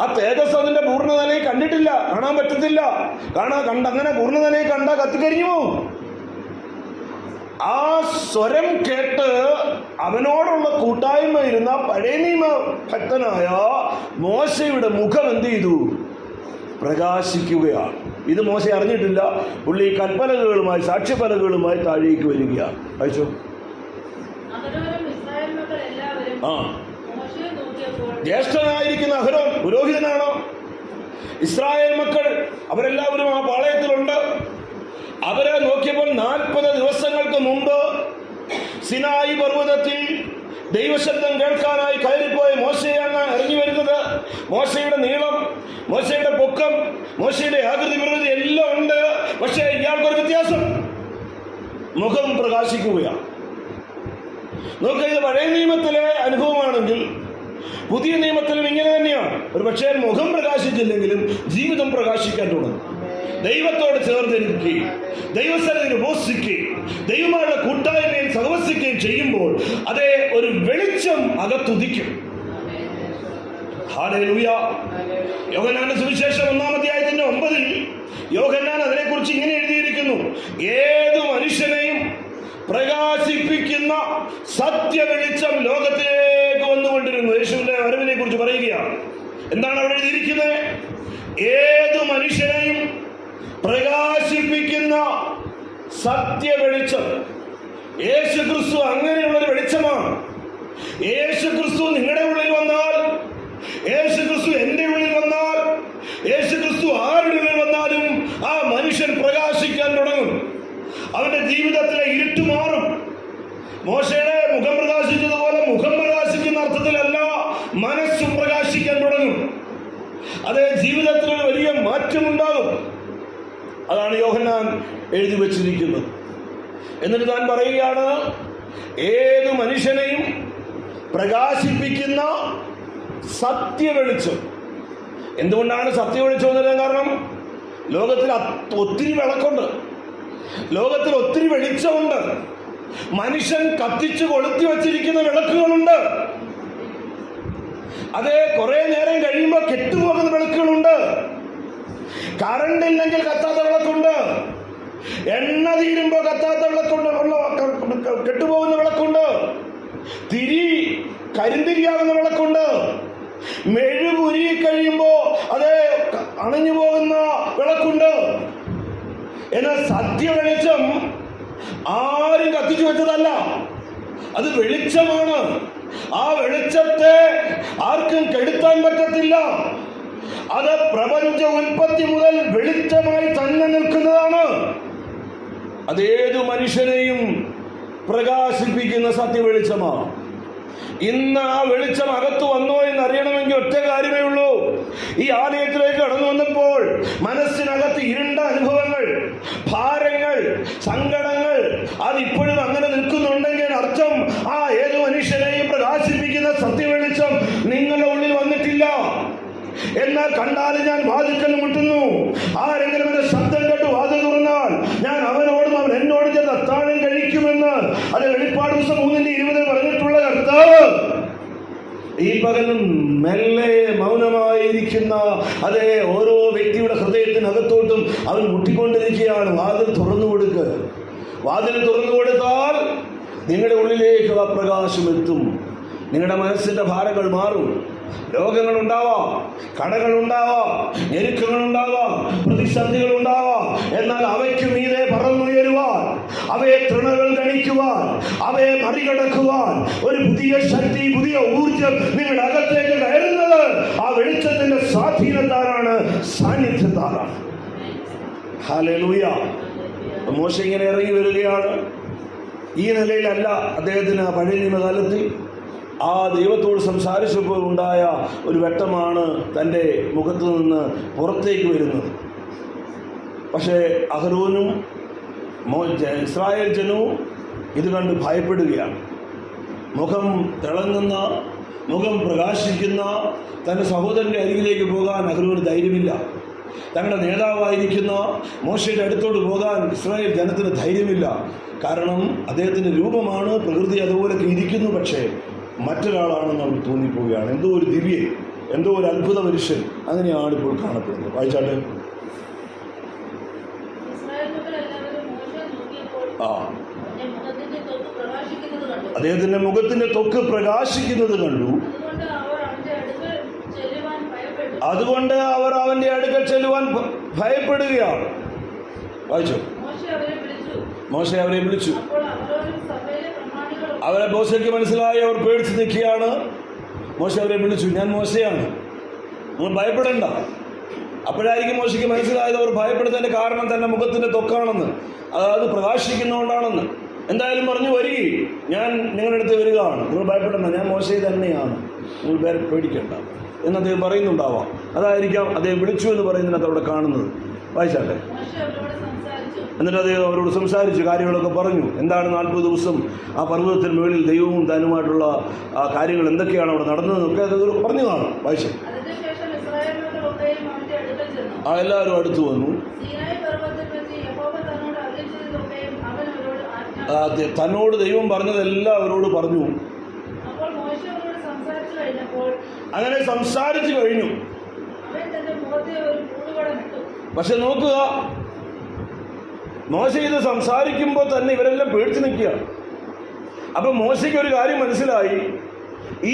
ആ തേജസ് അതിന്റെ പൂർണ്ണതലയിൽ കണ്ടിട്ടില്ല, കാണാൻ പറ്റത്തില്ല. അങ്ങനെ പൂർണ്ണതലയിൽ കണ്ടാൽ കത്തിക്കരിഞ്ഞു പോവും. ആ സ്വരം കേട്ട് അവനോടുള്ള കൂട്ടായ്മ ഇരുന്ന പഴയ നിയമ ഭക്തനായ മോശയുടെ മുഖം എന്ത് ചെയ്തു? പ്രകാശിക്കുകയാണ്. ഇത് മോശ അറിഞ്ഞിട്ടില്ല. പുള്ളി കൽപ്പലകകളുമായി, സാക്ഷ്യപലകകളുമായി താഴേക്ക് വരികയാണ്. അയച്ചോ. ജ്യേഷ്ഠനായിരിക്കുന്ന അഹരോൻ പുരോഹിതനാണോ? ഇസ്രായേൽ മക്കൾ അവരെല്ലാവരും ആ പാളയത്തിലുണ്ട്. അവരെ നോക്കിയപ്പോൾ 40 ദിവസങ്ങൾക്ക് മുമ്പ് സിനായി പർവ്വതത്തിൽ ദൈവശബ്ദം കേൾക്കാനായി കയറിപ്പോയ മോശയാണ് ഇറങ്ങി വരുന്നത്. മോശയുടെ നീളം, മോശയുടെ പൊക്കം, മോശയുടെ ആകൃതി പ്രകൃതി എല്ലാം ഉണ്ട്. പക്ഷേ ഇയാൾക്കൊരു വ്യത്യാസം, മുഖം പ്രകാശിക്കുകയാണ്. നോക്കുക, ഇത് പഴയ നിയമത്തിലെ അനുഭവമാണെങ്കിൽ പുതിയ നിയമത്തിലും ഇങ്ങനെ തന്നെയാണ്. ഒരു പക്ഷേ മുഖം പ്രകാശിച്ചില്ലെങ്കിലും ജീവിതം പ്രകാശിക്കാൻ തുടങ്ങും. ദൈവത്തോട് ചേർന്നിരിക്കുകയും ദൈവസ്ഥലത്തിൽ ഉപസിക്കുകയും ദൈവമായുള്ള കൂട്ടായ്മയിൽ സഹവസിക്കുകയും ചെയ്യുമ്പോൾ അതേ ഒരു വെളിച്ചം അകത്തുദിക്കും. ഹല്ലേലൂയ. യോഹന്നാന്റെ സുവിശേഷം 1-ാം അധ്യായത്തിന്റെ 9-ൽ യോഹന്നാൻ അതിനെക്കുറിച്ച് ഇങ്ങനെ എഴുതിയിരിക്കുന്നു: ഏതു മനുഷ്യനെയും പ്രകാശിപ്പിക്കുന്ന സത്യവെളിച്ചം ലോകത്തിലേക്ക് വന്നുകൊണ്ടിരുന്നു. യേശുവിന്റെ വരവിനെ കുറിച്ച് പറയുകയാണ്. എന്താണ് അവിടെ എഴുതിയിരിക്കുന്നത്? ഏതു മനുഷ്യനെയും പ്രകാശിപ്പിക്കുന്ന സത്യവെളിച്ചം. യേശു ക്രിസ്തു അങ്ങനെയുള്ളൊരു വെളിച്ചമാണ്. യേശു ക്രിസ്തു നിങ്ങളുടെ ഉള്ളിൽ വന്നാൽ, യേശു ക്രിസ്തു എന്റെ ഉള്ളിൽ വന്നാൽ, യേശു ക്രിസ്തു ആരുടെ ഉള്ളിൽ വന്നാലും ആ മനുഷ്യൻ പ്രകാശിക്കാൻ തുടങ്ങും. അവന്റെ ജീവിതത്തിലെ ഇരുട്ട് മാറും. മോശയുടെ മുഖം പ്രകാശിച്ചതുപോലെ മുഖം പ്രകാശിക്കുന്ന അർത്ഥത്തിലല്ല, മനസ്സും പ്രകാശിക്കാൻ തുടങ്ങും. അതേ ജീവിതത്തിൽ ഒരു വലിയ മാറ്റമുണ്ടാകും. അതാണ് യോഹന്നാൻ എഴുതി വച്ചിരിക്കുന്നത്. എന്നിട്ട് താൻ പറയുകയാണ്, ഏതു മനുഷ്യനെയും പ്രകാശിപ്പിക്കുന്ന സത്യവെളിച്ചം. എന്തുകൊണ്ടാണ് സത്യവെളിച്ചം എന്ന് പറയാൻ കാരണം? ലോകത്തിൽ ഒത്തിരി വിളക്കുണ്ട്, ലോകത്തിൽ ഒത്തിരി വെളിച്ചമുണ്ട്. മനുഷ്യൻ കത്തിച്ചു കൊളുത്തി വച്ചിരിക്കുന്ന വിളക്കുകളുണ്ട്. അത് കുറെ നേരം കഴിയുമ്പോൾ കെട്ടുപോകുന്ന വിളക്കുകളുണ്ട്. കറണ്ട് ഇല്ലെങ്കിൽ കത്താത്ത വിളക്കുണ്ട്. എണ്ണ തീരുമ്പോൾ കത്താത്ത വിളക്കുണ്ട്, കെട്ടുപോകുന്ന വിളക്കുണ്ട്. കരിന്തിരിയാകുന്ന വിളക്കുണ്ട്. മെഴുകുരുകി കഴിയുമ്പോ അത് അണഞ്ഞു പോകുന്ന വിളക്കുണ്ട്. എന്നാൽ സത്യവെളിച്ചം ആരും കത്തിച്ചു വെച്ചതല്ല, അത് വെളിച്ചമാണ്. ആ വെളിച്ചത്തെ ആർക്കും കെടുത്താൻ പറ്റത്തില്ല. അത് പ്രപഞ്ച ഉൽപ്പത്തി മുതൽ വെളിച്ചമായി തന്നെ നിൽക്കുന്നതാണ്. അതേതു മനുഷ്യനെയും പ്രകാശിപ്പിക്കുന്ന സത്യവെളിച്ചമാണ്. ഇന്ന് ആ വെളിച്ചം അകത്ത് വന്നോ എന്ന് അറിയണമെങ്കിൽ ഒറ്റ കാര്യമേ ഉള്ളൂ. ഈ ആലയത്തിലേക്ക് കടന്നു വന്നപ്പോൾ മനസ്സിനകത്ത് ഇരുണ്ട അനുഭവങ്ങൾ, ഭാരങ്ങൾ, സങ്കടങ്ങൾ അതിപ്പോഴും അങ്ങനെ നിൽക്കുന്നുണ്ടെങ്കിൽ അർത്ഥം ആ ഏതു മനുഷ്യനെയും പ്രകാശിപ്പിക്കുന്ന സത്യവെളിച്ചം നിങ്ങളുടെ ഉള്ളിൽ വന്നിട്ടില്ല. എന്നാൽ കണ്ടാലും ഞാൻ വാതിൽക്കൽ മുട്ടുന്നു, ആരെങ്കിലും എന്റെ ശബ്ദം കേട്ട് വാതിൽ തുറന്നാൽ ഞാൻ അവനോടും അവൻ എന്നോടും ചേർന്ന് അത്താഴം കഴിക്കുമെന്ന് അത് വെളിപ്പാട് ദിവസം 3:20 പറഞ്ഞിട്ടുള്ള കർത്താവ് ഈ പകലും മെല്ലെ മൗനമായിരിക്കുന്ന അതേ ഓരോ വ്യക്തിയുടെ ഹൃദയത്തിനകത്തോട്ടും അവൻ മുട്ടിക്കൊണ്ടിരിക്കുകയാണ്. വാതിൽ തുറന്നു കൊടുക്കുക. വാതിൽ തുറന്നു കൊടുത്താൽ നിങ്ങളുടെ ഉള്ളിലേക്ക് ആ പ്രകാശം എത്തും. നിങ്ങളുടെ മനസ്സിന്റെ ഭാരങ്ങൾ മാറും. രോഗങ്ങൾ ഉണ്ടാവാം, കടകൾ ഉണ്ടാവാം, ഞെരുക്കങ്ങൾ ഉണ്ടാവാം, പ്രതിസന്ധികൾ ഉണ്ടാവാം. എന്നാൽ അവയ്ക്ക് മീതെ പറന്നുയരുവാൻ, അവയെ തൃണകൾ ഗണിക്കുവാൻ, അവയെ മറികടക്കുവാൻ ഒരു പുതിയ ശക്തി, പുതിയ ഊർജം നിങ്ങളുടെ അകത്തേക്ക് കയറുന്നത് ആ വെളിച്ചത്തിന്റെ സ്വാധീനത്താലാണ്, സാന്നിധ്യത്താലാണ്. ഹല്ലേലൂയ. മോശ ഇങ്ങനെ ഇറങ്ങി വരികയാണ്. ഈ നിലയിലല്ല അദ്ദേഹത്തിന് പഴയ നിയമകാലത്തിൽ ആ ദൈവത്തോട് സംസാരിച്ചപ്പോൾ ഉണ്ടായ ഒരു വെട്ടമാണ് തൻ്റെ മുഖത്തു നിന്ന് പുറത്തേക്ക് വരുന്നത്. പക്ഷേ അഹരോനും ഇസ്രായേൽ ജനവും ഇത് കണ്ട് ഭയപ്പെടുകയാണ്. മുഖം തിളങ്ങുന്ന, മുഖം പ്രകാശിക്കുന്ന തൻ്റെ സഹോദരൻ്റെ അരികിലേക്ക് പോകാൻ അഹരോന് ധൈര്യമില്ല. തങ്ങളുടെ നേതാവായിരിക്കുന്ന മോശയുടെ അടുത്തോട്ട് പോകാൻ ഇസ്രായേൽ ജനത്തിന് ധൈര്യമില്ല. കാരണം അദ്ദേഹത്തിൻ്റെ രൂപമാണ്, പ്രകൃതി അതുപോലൊക്കെ ഇരിക്കുന്നു. പക്ഷേ മറ്റൊരാളാണെന്ന് അവർക്ക് തോന്നിപ്പോവുകയാണ്. എന്തോ ഒരു ദിവ്യൻ, എന്തോ ഒരു അത്ഭുത മനുഷ്യൻ, അങ്ങനെയാണ് ഇപ്പോൾ കാണപ്പെടുന്നത്. വായിച്ചാട്ടെ. അദ്ദേഹത്തിന്റെ മുഖത്തിന്റെ ത്വക്ക് പ്രകാശിക്കുന്നത് കണ്ടു. അതുകൊണ്ട് അവർ അവന്റെ അടുക്കൽ ചെല്ലുവാൻ ഭയപ്പെടുകയാണ്. വായിച്ചു. മോശെ അവരെ വിളിച്ചു. അവരെ മോശയ്ക്ക് മനസ്സിലായി. അവർ പേടിച്ച് നിൽക്കുകയാണ്. മോശ അവരെ വിളിച്ചു, ഞാൻ മോശയാണ്, നിങ്ങൾ ഭയപ്പെടണ്ട. അപ്പോഴായിരിക്കും മോശയ്ക്ക് മനസ്സിലായത് അവർ ഭയപ്പെടുന്നതിന്റെ കാരണം തന്നെ മുഖത്തിന്റെ ത്വക്കാണെന്ന്, അതായത് പ്രകാശിക്കുന്നതുകൊണ്ടാണെന്ന്. എന്തായാലും പറഞ്ഞു, വരികയും ഞാൻ നിങ്ങളുടെ അടുത്ത് വരികയാണ്, നിങ്ങൾ ഭയപ്പെടേണ്ട, ഞാൻ മോശെ തന്നെയാണ്, നിങ്ങൾ പേടിക്കേണ്ട എന്ന് അദ്ദേഹം പറയുന്നുണ്ടാവാം. അതായിരിക്കാം അദ്ദേഹം വിളിച്ചു എന്ന് പറയുന്നതിനകത്ത് അവിടെ കാണുന്നത്. വായിച്ചാട്ടെ. എന്നിട്ട് അദ്ദേഹം അവരോട് സംസാരിച്ചു, കാര്യങ്ങളൊക്കെ പറഞ്ഞു. എന്താണ് 40 ദിവസം ആ പർവ്വതത്തിന് മുകളിൽ ദൈവവും താനുമായിട്ടുള്ള ആ കാര്യങ്ങൾ എന്തൊക്കെയാണ് അവിടെ നടന്നതെന്നൊക്കെ അത് പറഞ്ഞു കാണും. വായിച്ചു. ആ എല്ലാവരും അടുത്തു വന്നു. തന്നോട് ദൈവം പറഞ്ഞതെല്ലാം അവരോട് പറഞ്ഞു. അങ്ങനെ സംസാരിച്ചു കഴിഞ്ഞു. പക്ഷെ നോക്കുക, മോശ ഇത് സംസാരിക്കുമ്പോൾ തന്നെ ഇവരെല്ലാം പേടിച്ചു നിൽക്കുക. അപ്പൊ മോശയ്ക്ക് ഒരു കാര്യം മനസ്സിലായി,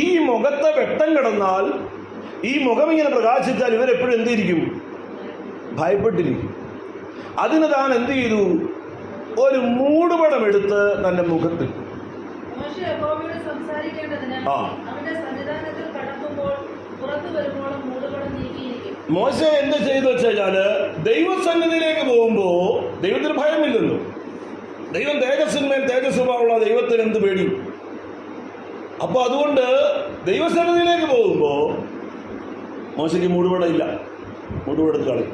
ഈ മുഖത്തെ വെട്ടം കിടന്നാൽ, ഈ മുഖം ഇങ്ങനെ പ്രകാശിച്ചാൽ ഇവരെപ്പോഴും എന്തിരിക്കും? ഭയപ്പെട്ടിരിക്കും. അതിന് താൻ എന്ത് ചെയ്തു? ഒരു മൂടുപടം എടുത്ത് തന്റെ മുഖത്ത്. മോശ എന്ത് ചെയ്തു വെച്ചാല്, ദൈവസന്നിധിയിലേക്ക് പോകുമ്പോ ദൈവത്തിന് ഭയമില്ലല്ലോ. ദൈവം തേജസ്സിന്മേൽ തേജസ്സുള്ള ദൈവത്തിന് എന്ത് പേടി? അപ്പൊ അതുകൊണ്ട് ദൈവസന്നിധിയിലേക്ക് പോകുമ്പോ മോശയ്ക്ക് മൂടുപടം ഇല്ല, മൂടുപടത്ത് കളയും.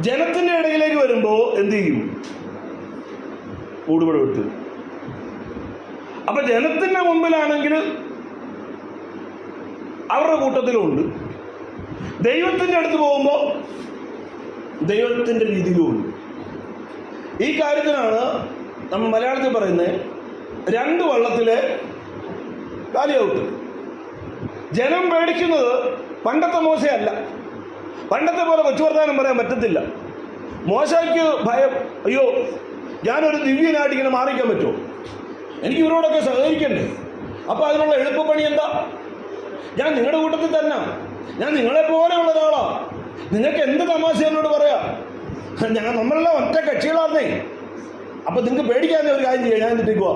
ജനത്തിന്റെ ഇടയിലേക്ക് വരുമ്പോ എന്ത് ചെയ്യും? മൂടുപടം എടുത്ത്. അപ്പൊ ജനത്തിന്റെ മുമ്പിലാണെങ്കിൽ അവരുടെ കൂട്ടത്തിലുമുണ്ട്, ദൈവത്തിന്റെ അടുത്ത് പോകുമ്പോ ദൈവത്തിന്റെ രീതിയിലുമുണ്ട്. ഈ കാര്യത്തിനാണ് നമ്മൾ മലയാളത്തിൽ പറയുന്നത് 2 വള്ളത്തിലെ കാലിയൗട്ട്. ജനം പേടിക്കുന്നത് പണ്ടത്തെ മോശയല്ല. പണ്ടത്തെ പോലെ കൊച്ചു വർത്താനം പറയാൻ പറ്റത്തില്ല. മോശയ്ക്ക് ഭയം, അയ്യോ ഞാനൊരു ദിവ്യനായിട്ട് ഇങ്ങനെ മാറിക്കാൻ പറ്റുമോ? എനിക്ക് ഇവരോടൊക്കെ സഹകരിക്കണ്ടേ? അപ്പൊ അതിനുള്ള എളുപ്പപ്പണി എന്താ? ഞാൻ നിങ്ങളുടെ കൂട്ടത്തിൽ തന്നെ, ഞാൻ നിങ്ങളെ പോലെയുള്ള ഒരാളാ. നിങ്ങൾക്ക് എന്ത് തമാശ എന്നോട് പറയാ? നമ്മളെല്ലാം ഒറ്റ കക്ഷികളാന്നേ. അപ്പൊ നിങ്ങൾക്ക് പേടിക്കാതെ ഒരു കാര്യം ചെയ്യാം, ഞാൻ എന്തിട്ടിക്കുക?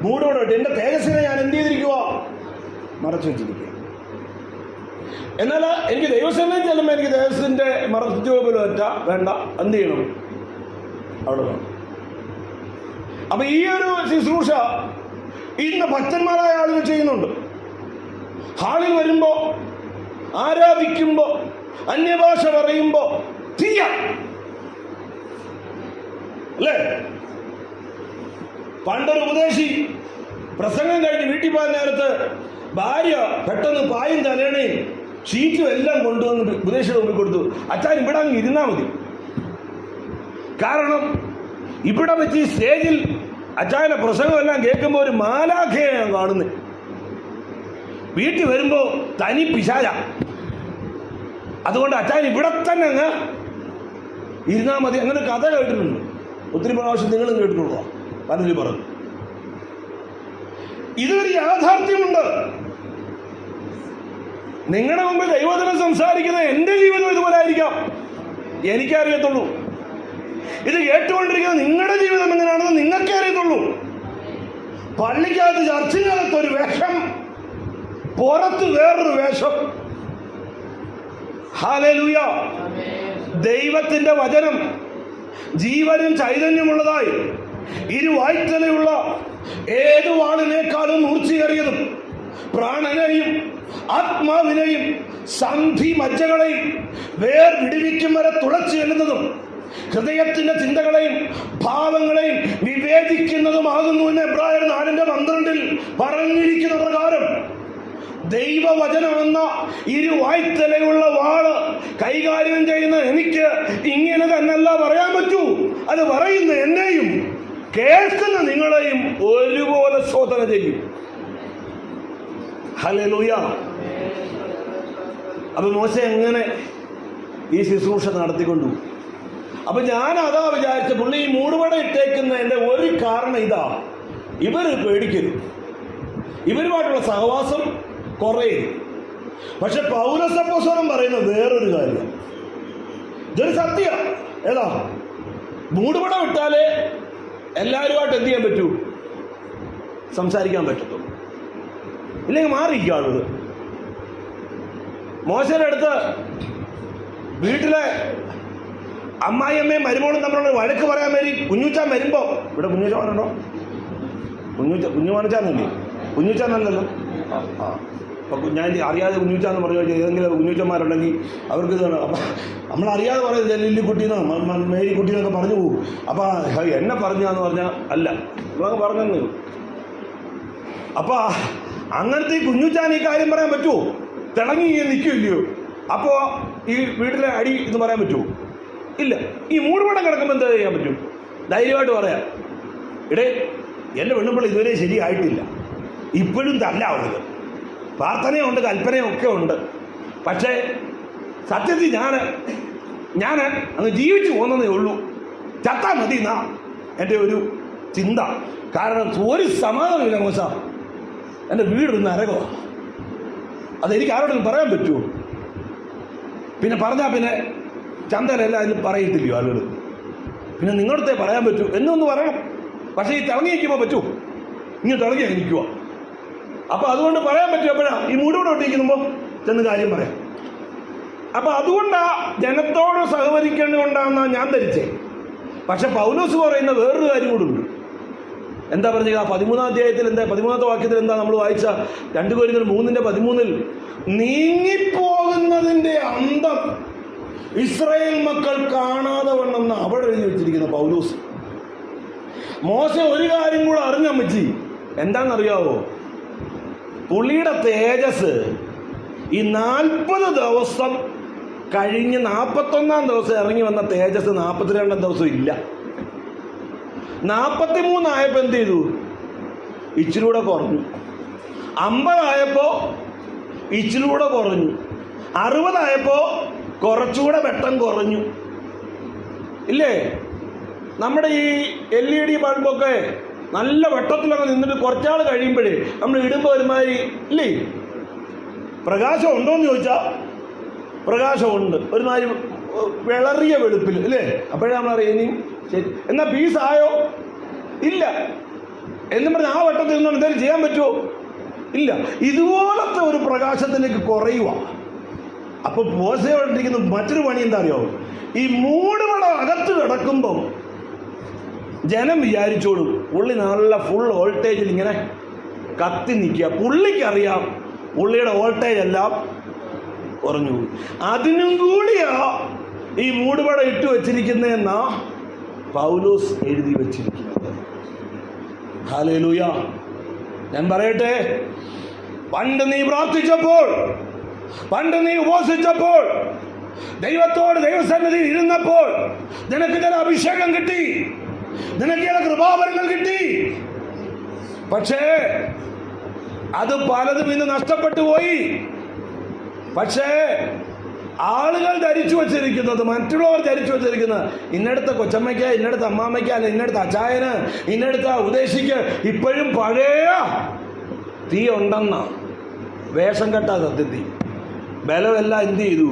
മൂടോടോട്ട് എന്റെ തേജസ്സിനെ ഞാൻ എന്ത് ചെയ്തിരിക്കുക? മറച്ചു വെച്ചിരിക്കുക. എന്നാൽ എനിക്ക് ദൈവസേനയിൽ ചെല്ലുമ്പോൾ എനിക്ക് ദേവസ്വത്തിന്റെ മറച്ചു പോലും വേണ്ട, എന്ത് ചെയ്യണം? അവിടെ വേണം. അപ്പൊ ഈ ഒരു ശുശ്രൂഷ ഇന്ന് ഭക്തന്മാരായ ആളുകൾ ചെയ്യുന്നുണ്ട്. ഹാളിൽ വരുമ്പോ, ആരാധിക്കുമ്പോ, അന്യഭാഷ പറയുമ്പോ തീയ അല്ലേ? പണ്ടൊരു ഉപദേശി പ്രസംഗം കഴിഞ്ഞ് വീട്ടിൽ പോയ നേരത്ത് ഭാര്യ പെട്ടെന്ന് പായും തലേണയും ഷീറ്റും എല്ലാം കൊണ്ടുവന്ന് ഉപദേശിയുടെ മുമ്പിൽ കൊടുത്തു. അച്ഛൻ ഇവിടെ അങ്ങ് ഇരുന്നാ മതി, കാരണം ഇവിടെ വെച്ച് ഈ സ്റ്റേജിൽ അച്ഛൻ്റെ പ്രസംഗം എല്ലാം കേൾക്കുമ്പോൾ ഒരു മാലാഖയെ ഞാൻ കാണുന്നത്. വീട്ടിൽ വരുമ്പോ തനി പിശാച. അതുകൊണ്ട് അച്ഛൻ ഇവിടെ തന്നെ അങ്ങ് ഇരുന്നാ മതി. അങ്ങനെ കഥ കേട്ടിട്ടുണ്ട്, ഒത്തിരി പ്രാവശ്യം നിങ്ങളും കേട്ടിട്ടുള്ളൂ, പലരും പറഞ്ഞു. ഇതൊരു യാഥാർത്ഥ്യമുണ്ട്. നിങ്ങളുടെ മുമ്പിൽ ദൈവത്തിനെ സംസാരിക്കുന്ന എൻ്റെ ജീവിതം ഇതുപോലെ ആയിരിക്കാം, എനിക്കറിയത്തുള്ളൂ. ഇത് കേട്ടുകൊണ്ടിരിക്കുന്ന നിങ്ങളുടെ ജീവിതം എങ്ങനെയാണെന്ന് നിങ്ങൾക്കേ അറിയത്തുള്ളൂ. പള്ളിക്കകത്ത് ചർച്ചിനകത്ത് ഒരു വേഷം, പുറത്ത് വേറൊരു വേഷം. ഹല്ലേലൂയ. ദൈവത്തിന്റെ വചനം ജീവനും ചൈതന്യമുള്ളതായി ഇരുവായ്ത്തലയുള്ള ഏത് വാളിനേക്കാളും മൂർച്ചയേറിയതും പ്രാണനെയും ആത്മാവിനെയും സന്ധി മജ്ജകളെയും വേർവിടുവിക്കും വരെ തുളച്ചു ചെല്ലുന്നതും ഹൃദയത്തിന്റെ ചിന്തകളെയും ഭാവങ്ങളെയും വിവേചിക്കുന്നതുമാകുന്നു എന്ന് എബ്രായർ 4:12 പറഞ്ഞിരിക്കുന്ന പ്രകാരം ദൈവവചനമെന്ന ഇരുവായ്ത്തലയുള്ള വാള് കൈകാര്യം ചെയ്യുന്ന എനിക്ക് ഇങ്ങനെ തന്നെയല്ല പറയാൻ പറ്റൂ. അത് പറയുന്ന എന്നെയും കേൾക്കുന്ന നിങ്ങളെയും ഒരുപോലെ ശോധന ചെയ്യും. ഹല്ലേലൂയ. അപ്പൊ മോശ എങ്ങനെ ഈ ശുശ്രൂഷ നടത്തിക്കൊണ്ടു? അപ്പൊ ഞാൻ അതാ വിചാരിച്ച, പുള്ളി ഈ മൂടുപടം ഇട്ടേക്കുന്നതിന്റെ ഒരു കാരണം ഇതാ, ഇവര് പേടിക്കരുത്, ഇവരുമായിട്ടുള്ള സഹവാസം കുറയും. പക്ഷെ പൗലോസ് അപ്പോസ്തലൻ പറയുന്ന വേറൊരു കാര്യം, ഇതൊരു സത്യം. ഏതാ? മൂടുപടം ഇട്ടാലേ എല്ലാവരുമായിട്ട് എന്ത് ചെയ്യാൻ പറ്റൂ? സംസാരിക്കാൻ പറ്റത്തുള്ളൂ. ഇല്ലെങ്കിൽ മാറിയിരിക്കും ആളുകൾ. മോശയുടെ അടുത്ത് വീട്ടിലെ അമ്മായിയമ്മയും മരുമോളും തമ്മിലുള്ള വഴക്ക് പറയാൻ വേണ്ടി കുഞ്ഞുച്ചാൻ വരുമ്പോ, ഇവിടെ കുഞ്ഞുച്ചാനുണ്ടോ? കുഞ്ഞുമാനച്ചാന്നല്ലേ? കുഞ്ഞുച്ചാന്നല്ലല്ലോ. ആ അപ്പൊ ഞാൻ അറിയാതെ കുഞ്ഞുച്ചാന്ന് പറഞ്ഞു കഴിഞ്ഞാൽ ഏതെങ്കിലും കുഞ്ഞുച്ചന്മാരുണ്ടെങ്കിൽ അവർക്ക് ഇതാണ്. അപ്പം നമ്മളറിയാതെ പറയുന്നത് ലില്ലിക്കുട്ടിന്നോ മേരിക്കുട്ടിന്നൊക്കെ പറഞ്ഞു പോകും. അപ്പം എന്നെ പറഞ്ഞാന്ന് പറഞ്ഞാൽ അല്ല, ഇവങ്ങ് പറഞ്ഞെന്ന്. അപ്പൊ അങ്ങനത്തെ ഈ കുഞ്ഞുച്ചാൻ ഈ കാര്യം പറയാൻ പറ്റുമോ? തിളങ്ങി നിൽക്കില്ലയോ? അപ്പോൾ ഈ വീട്ടിലെ അടി എന്ന് പറയാൻ പറ്റുമോ? ഇല്ല. ഈ മൂടുപടം കിടക്കുമ്പോൾ എന്താ ചെയ്യാൻ പറ്റും? ധൈര്യമായിട്ട് പറയാം, ഇടേ എൻ്റെ പെണ്ണുമ്പോൾ ഇതുവരെ ശരിയായിട്ടില്ല, ഇപ്പോഴും തല്ലാവുന്നത്, പ്രാർത്ഥനയുണ്ട്, കൽപ്പനയും ഒക്കെ ഉണ്ട്. പക്ഷേ സത്യത്തിൽ ഞാൻ അങ്ങ് ജീവിച്ചു പോകുന്നതേ ഉള്ളൂ, ചത്താ മതി എന്നാ എൻ്റെ ഒരു ചിന്ത. കാരണം ഒരു സമാധാനമില്ല മോശ, എൻ്റെ വീടൊരു നരകമാണ്. അതെനിക്ക് ആരോടെങ്കിലും പറയാൻ പറ്റുമോ? പിന്നെ പറഞ്ഞാൽ പിന്നെ ചന്തലെല്ലാം അതിൽ പറയത്തില്ലയോ ആളുകൾ? പിന്നെ നിങ്ങളടുത്തേ പറയാൻ പറ്റൂ എന്നൊന്ന് പറയണം. പക്ഷേ ഈ തിളങ്ങി നിൽക്കുമ്പോൾ പറ്റുമോ? ഇങ്ങനെ തിളങ്ങി നിൽക്കുക. അപ്പം അതുകൊണ്ട് പറയാൻ പറ്റും. എപ്പോഴാ ഈ മൂടോടെ ഒട്ടിക്കുമ്പോൾ ചെന്ന് കാര്യം പറയാം. അപ്പം അതുകൊണ്ടാ ജനത്തോട് സഹകരിക്കേണ്ടതുകൊണ്ടാണെന്നാണ് ഞാൻ ധരിച്ചേ. പക്ഷെ പൗലോസ് പറയുന്ന വേറൊരു കാര്യം കൂടെ ഉണ്ട്. എന്താ പറഞ്ഞത്? ആ 13-ാം അധ്യായത്തിൽ എന്താ, 13-ാമത്തെ വാക്യത്തിൽ എന്താ നമ്മൾ വായിച്ച? 2 കൊരിന്ത്യർ 3:13 നീങ്ങിപ്പോകുന്നതിന്റെ അന്തം ഇസ്രായേൽ മക്കൾ കാണാതെ വണ്ണം അവിടെ എഴുതി വെച്ചിരിക്കുന്ന പൗലോസ്. മോശ ഒരു കാര്യം കൂടെ അറിഞ്ഞമ്മച്ചി, എന്താണെന്നറിയാവോ? പുള്ളിയുടെ തേജസ് ഈ 40 ദിവസം കഴിഞ്ഞ് 41-ാം ദിവസം ഇറങ്ങി വന്ന തേജസ് 42-ാം ദിവസം ഇല്ല. 43 ആയപ്പോൾ എന്ത് ചെയ്തു? ഇച്ചിലൂടെ കുറഞ്ഞു. 50 ആയപ്പോൾ ഇച്ചിലൂടെ കുറഞ്ഞു. 60 ആയപ്പോൾ കുറച്ചുകൂടെ വെട്ടം കുറഞ്ഞു. ഇല്ലേ? നമ്മുടെ ഈ LED ബൾബൊക്കെ നല്ല വെട്ടത്തിലൊക്കെ നിന്നിട്ട് കുറച്ചാൾ കഴിയുമ്പോഴേ നമ്മൾ ഇടുമ്പോൾ ഒരുമാതിരി ഇല്ലേ, പ്രകാശം ഉണ്ടോയെന്ന് ചോദിച്ചാൽ പ്രകാശമുണ്ട്, ഒരുമാതിരി വിളറിയ വെളുപ്പിൽ ഇല്ലേ? അപ്പോഴേ നമ്മളറിയാം ഇനിയും ശരി. എന്നാൽ പീസായോ? ഇല്ല. എന്നും പറഞ്ഞ് ആ വട്ടത്തിൽ നിന്നും എന്തെങ്കിലും ചെയ്യാൻ പറ്റുമോ? ഇല്ല. ഇതുപോലത്തെ ഒരു പ്രകാശത്തിലേക്ക് കുറയുക. അപ്പൊ മോശയോട്ടിരിക്കുന്ന മറ്റൊരു പണി എന്താ അറിയോ? ഈ മൂടുപടം അകത്ത് കിടക്കുമ്പം ജനം വിചാരിച്ചോളും പുള്ളി നല്ല ഫുൾ വോൾട്ടേജിൽ ഇങ്ങനെ കത്തി നിൽക്കുക. പുള്ളിക്കറിയാം പുള്ളിയുടെ വോൾട്ടേജ് എല്ലാം കുറഞ്ഞു പോയി. അതിനും കൂടിയാ ഈ മൂടുപടം ഇട്ട് വെച്ചിരിക്കുന്നതെന്നാ പൗലോസ് എഴുതി വെച്ചിരിക്കുന്നത്. ഹല്ലേലൂയ. ഞാൻ പറയട്ടെ, പണ്ട് നീ പ്രാർത്ഥിച്ചപ്പോൾ, പണ്ട് നീ ഉപവസിച്ചപ്പോൾ, ദൈവത്തോട് ദൈവസന്നിധിയിൽ ഇരുന്നപ്പോൾ നിനക്ക് ചില അഭിഷേകം കിട്ടി, നിനക്ക് ചില കൃപാവരങ്ങൾ കിട്ടി. പക്ഷേ അത് പലതും ഇന്ന് നഷ്ടപ്പെട്ടു പോയി. പക്ഷേ ആളുകൾ ധരിച്ചു വച്ചിരിക്കുന്നത്, മറ്റുള്ളവർ ധരിച്ചു വച്ചിരിക്കുന്നത്, ഇന്നടുത്ത കൊച്ചമ്മയ്ക്ക്, ഇന്നടുത്ത അമ്മാമ്മയ്ക്ക്, അല്ല ഇന്നടുത്ത അച്ചായന്, ഇന്നടുത്ത ഉദ്ദേശിക്ക് ഇപ്പോഴും പഴയ തീ ഉണ്ടെന്ന വേഷം കെട്ടാ സത്യത്തിൽ ബലമെല്ലാം എന്ത് ചെയ്തു?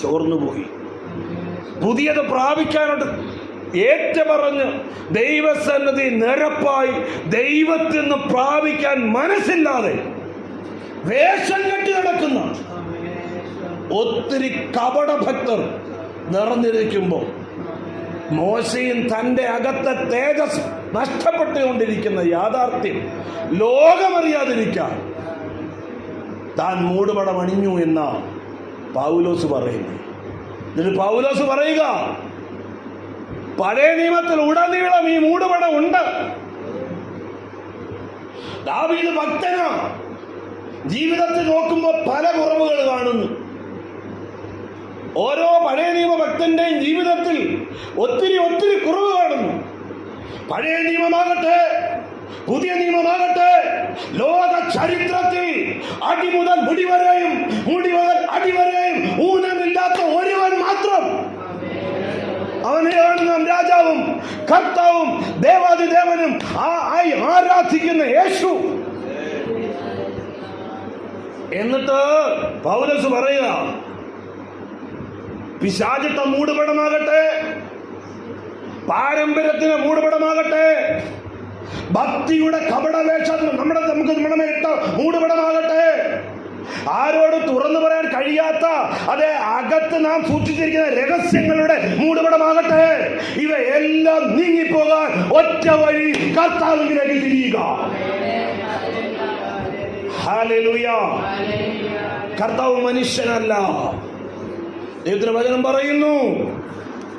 ചോർന്നുപോയി. പുതിയത് പ്രാപിക്കാനോട്ട് ഏറ്റുപറഞ്ഞ് ദൈവസന്നിധി നിരപ്പായി ദൈവത്തിൽ നിന്ന് പ്രാപിക്കാൻ മനസ്സില്ലാതെ വേഷം കെട്ടി നടക്കുന്ന ഒത്തിരി കപടഭക്തർ നിറഞ്ഞിരിക്കുമ്പോൾ മോശയും തൻ്റെ അകത്തെ തേജസ് നഷ്ടപ്പെട്ടുകൊണ്ടിരിക്കുന്ന യാഥാർത്ഥ്യം ലോകമറിയാതിരിക്കാൻ താൻ മൂടുപടം അണിഞ്ഞു എന്ന പൗലോസ് പറയുന്നു. എന്നിട്ട് പൗലോസ് പറയുക, പഴയ നിയമത്തിൽ ഉടനീളം ഈ മൂടുപടം ഉണ്ട്. ദാവീദ് ഭക്തനാ, ജീവിതത്തിൽ നോക്കുമ്പോൾ പല കുറവുകൾ കാണുന്നു. ഓരോ പഴയ നിയമ ഭക്തന്റെയും ജീവിതത്തിൽ ഒത്തിരി ഒത്തിരി കുറവ് കാണുന്നു. പഴയ നിയമമാകട്ടെ പുതിയ നിയമമാകട്ടെ, ലോക ചരിത്രത്തിൽ അടിമുതൽ മുടിവരെയും മുടിമുതൽ അടിവരെയും ഊനമില്ലാത്ത ഒരുവൻ മാത്രം, അവനെയാണ് നാം രാജാവും കർത്താവും ദേവാദിദേവനും ആയി ആരാധിക്കുന്ന യേശു. എന്നിട്ട് പൗലോസ് പറയുക, പിശാചിത്ത മൂടുപടമാകട്ടെ, പാരമ്പര്യത്തിന് മൂടുപടമാകട്ടെ, ഭക്തിയുടെ കപടവേഷം നമുക്ക് ഇട്ട മൂടുപടമാകട്ടെ, ആരോടും തുറന്നു പറയാൻ കഴിയാത്ത അതേ അകത്ത് നാം സൂക്ഷിച്ചിരിക്കുന്ന രഹസ്യങ്ങളുടെ മൂടുപടമാകട്ടെ. ഇവയെല്ലാം നീങ്ങിപ്പോകാൻ ഒറ്റ വഴി, കർത്താവിലേക്ക് തിരിയുക. ഹല്ലേലൂയ. കർത്താവ് മനുഷ്യനല്ല. ദൈവത്തിന്റെ വചനം പറയുന്നു,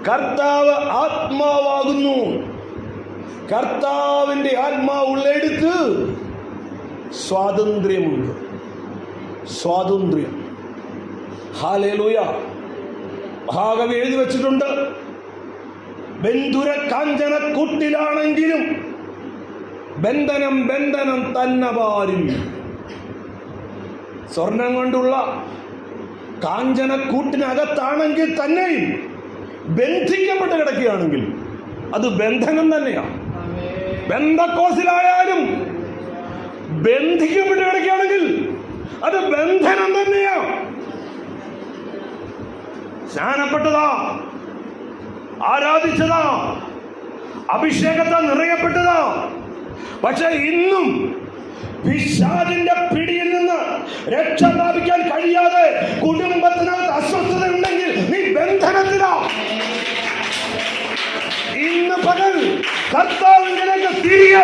കർത്താവ് ആത്മാവാകുന്നു. കർത്താവിന്റെ ആത്മാവുള്ളെടുത്ത് സ്വാതന്ത്ര്യമുണ്ട്. സ്വാതന്ത്ര്യം. ഹല്ലേലൂയ. മഹാകവി എഴുതി വച്ചിട്ടുണ്ട്, ബന്ധുര കാഞ്ചന കൂട്ടിലാണെങ്കിലും ബന്ധനം ബന്ധനം തന്നെ പാരും. സ്വർണം കൊണ്ടുള്ള കാഞ്ചന കൂട്ടിനകത്താണെങ്കിൽ തന്നെയും ബന്ധിക്കപ്പെട്ട് കിടക്കുകയാണെങ്കിൽ അത് ബന്ധനം തന്നെയാണ്. ബന്ധക്കോസിലായാലും ബന്ധിക്കപ്പെട്ട് കിടക്കുകയാണെങ്കിൽ അത് ബന്ധനം തന്നെയാണ്. സ്നാനപ്പെട്ടതാ, ആരാധിച്ചതാ, അഭിഷേകത്താൽ നിറയപ്പെട്ടതാ. പക്ഷെ ഇന്നും പിശാചിന്റെ പിടിയിൽ നിന്ന് രക്ഷ പ്രാപിക്കാൻ കഴിയാതെ കുടുംബത്തിനകത്ത് അസ്വസ്ഥത ഉണ്ടെങ്കിൽ നീ ബന്ധനത്തിലാ. ഇന്ന് പകൽ കർത്താവിലേക്ക് തിരിയുക.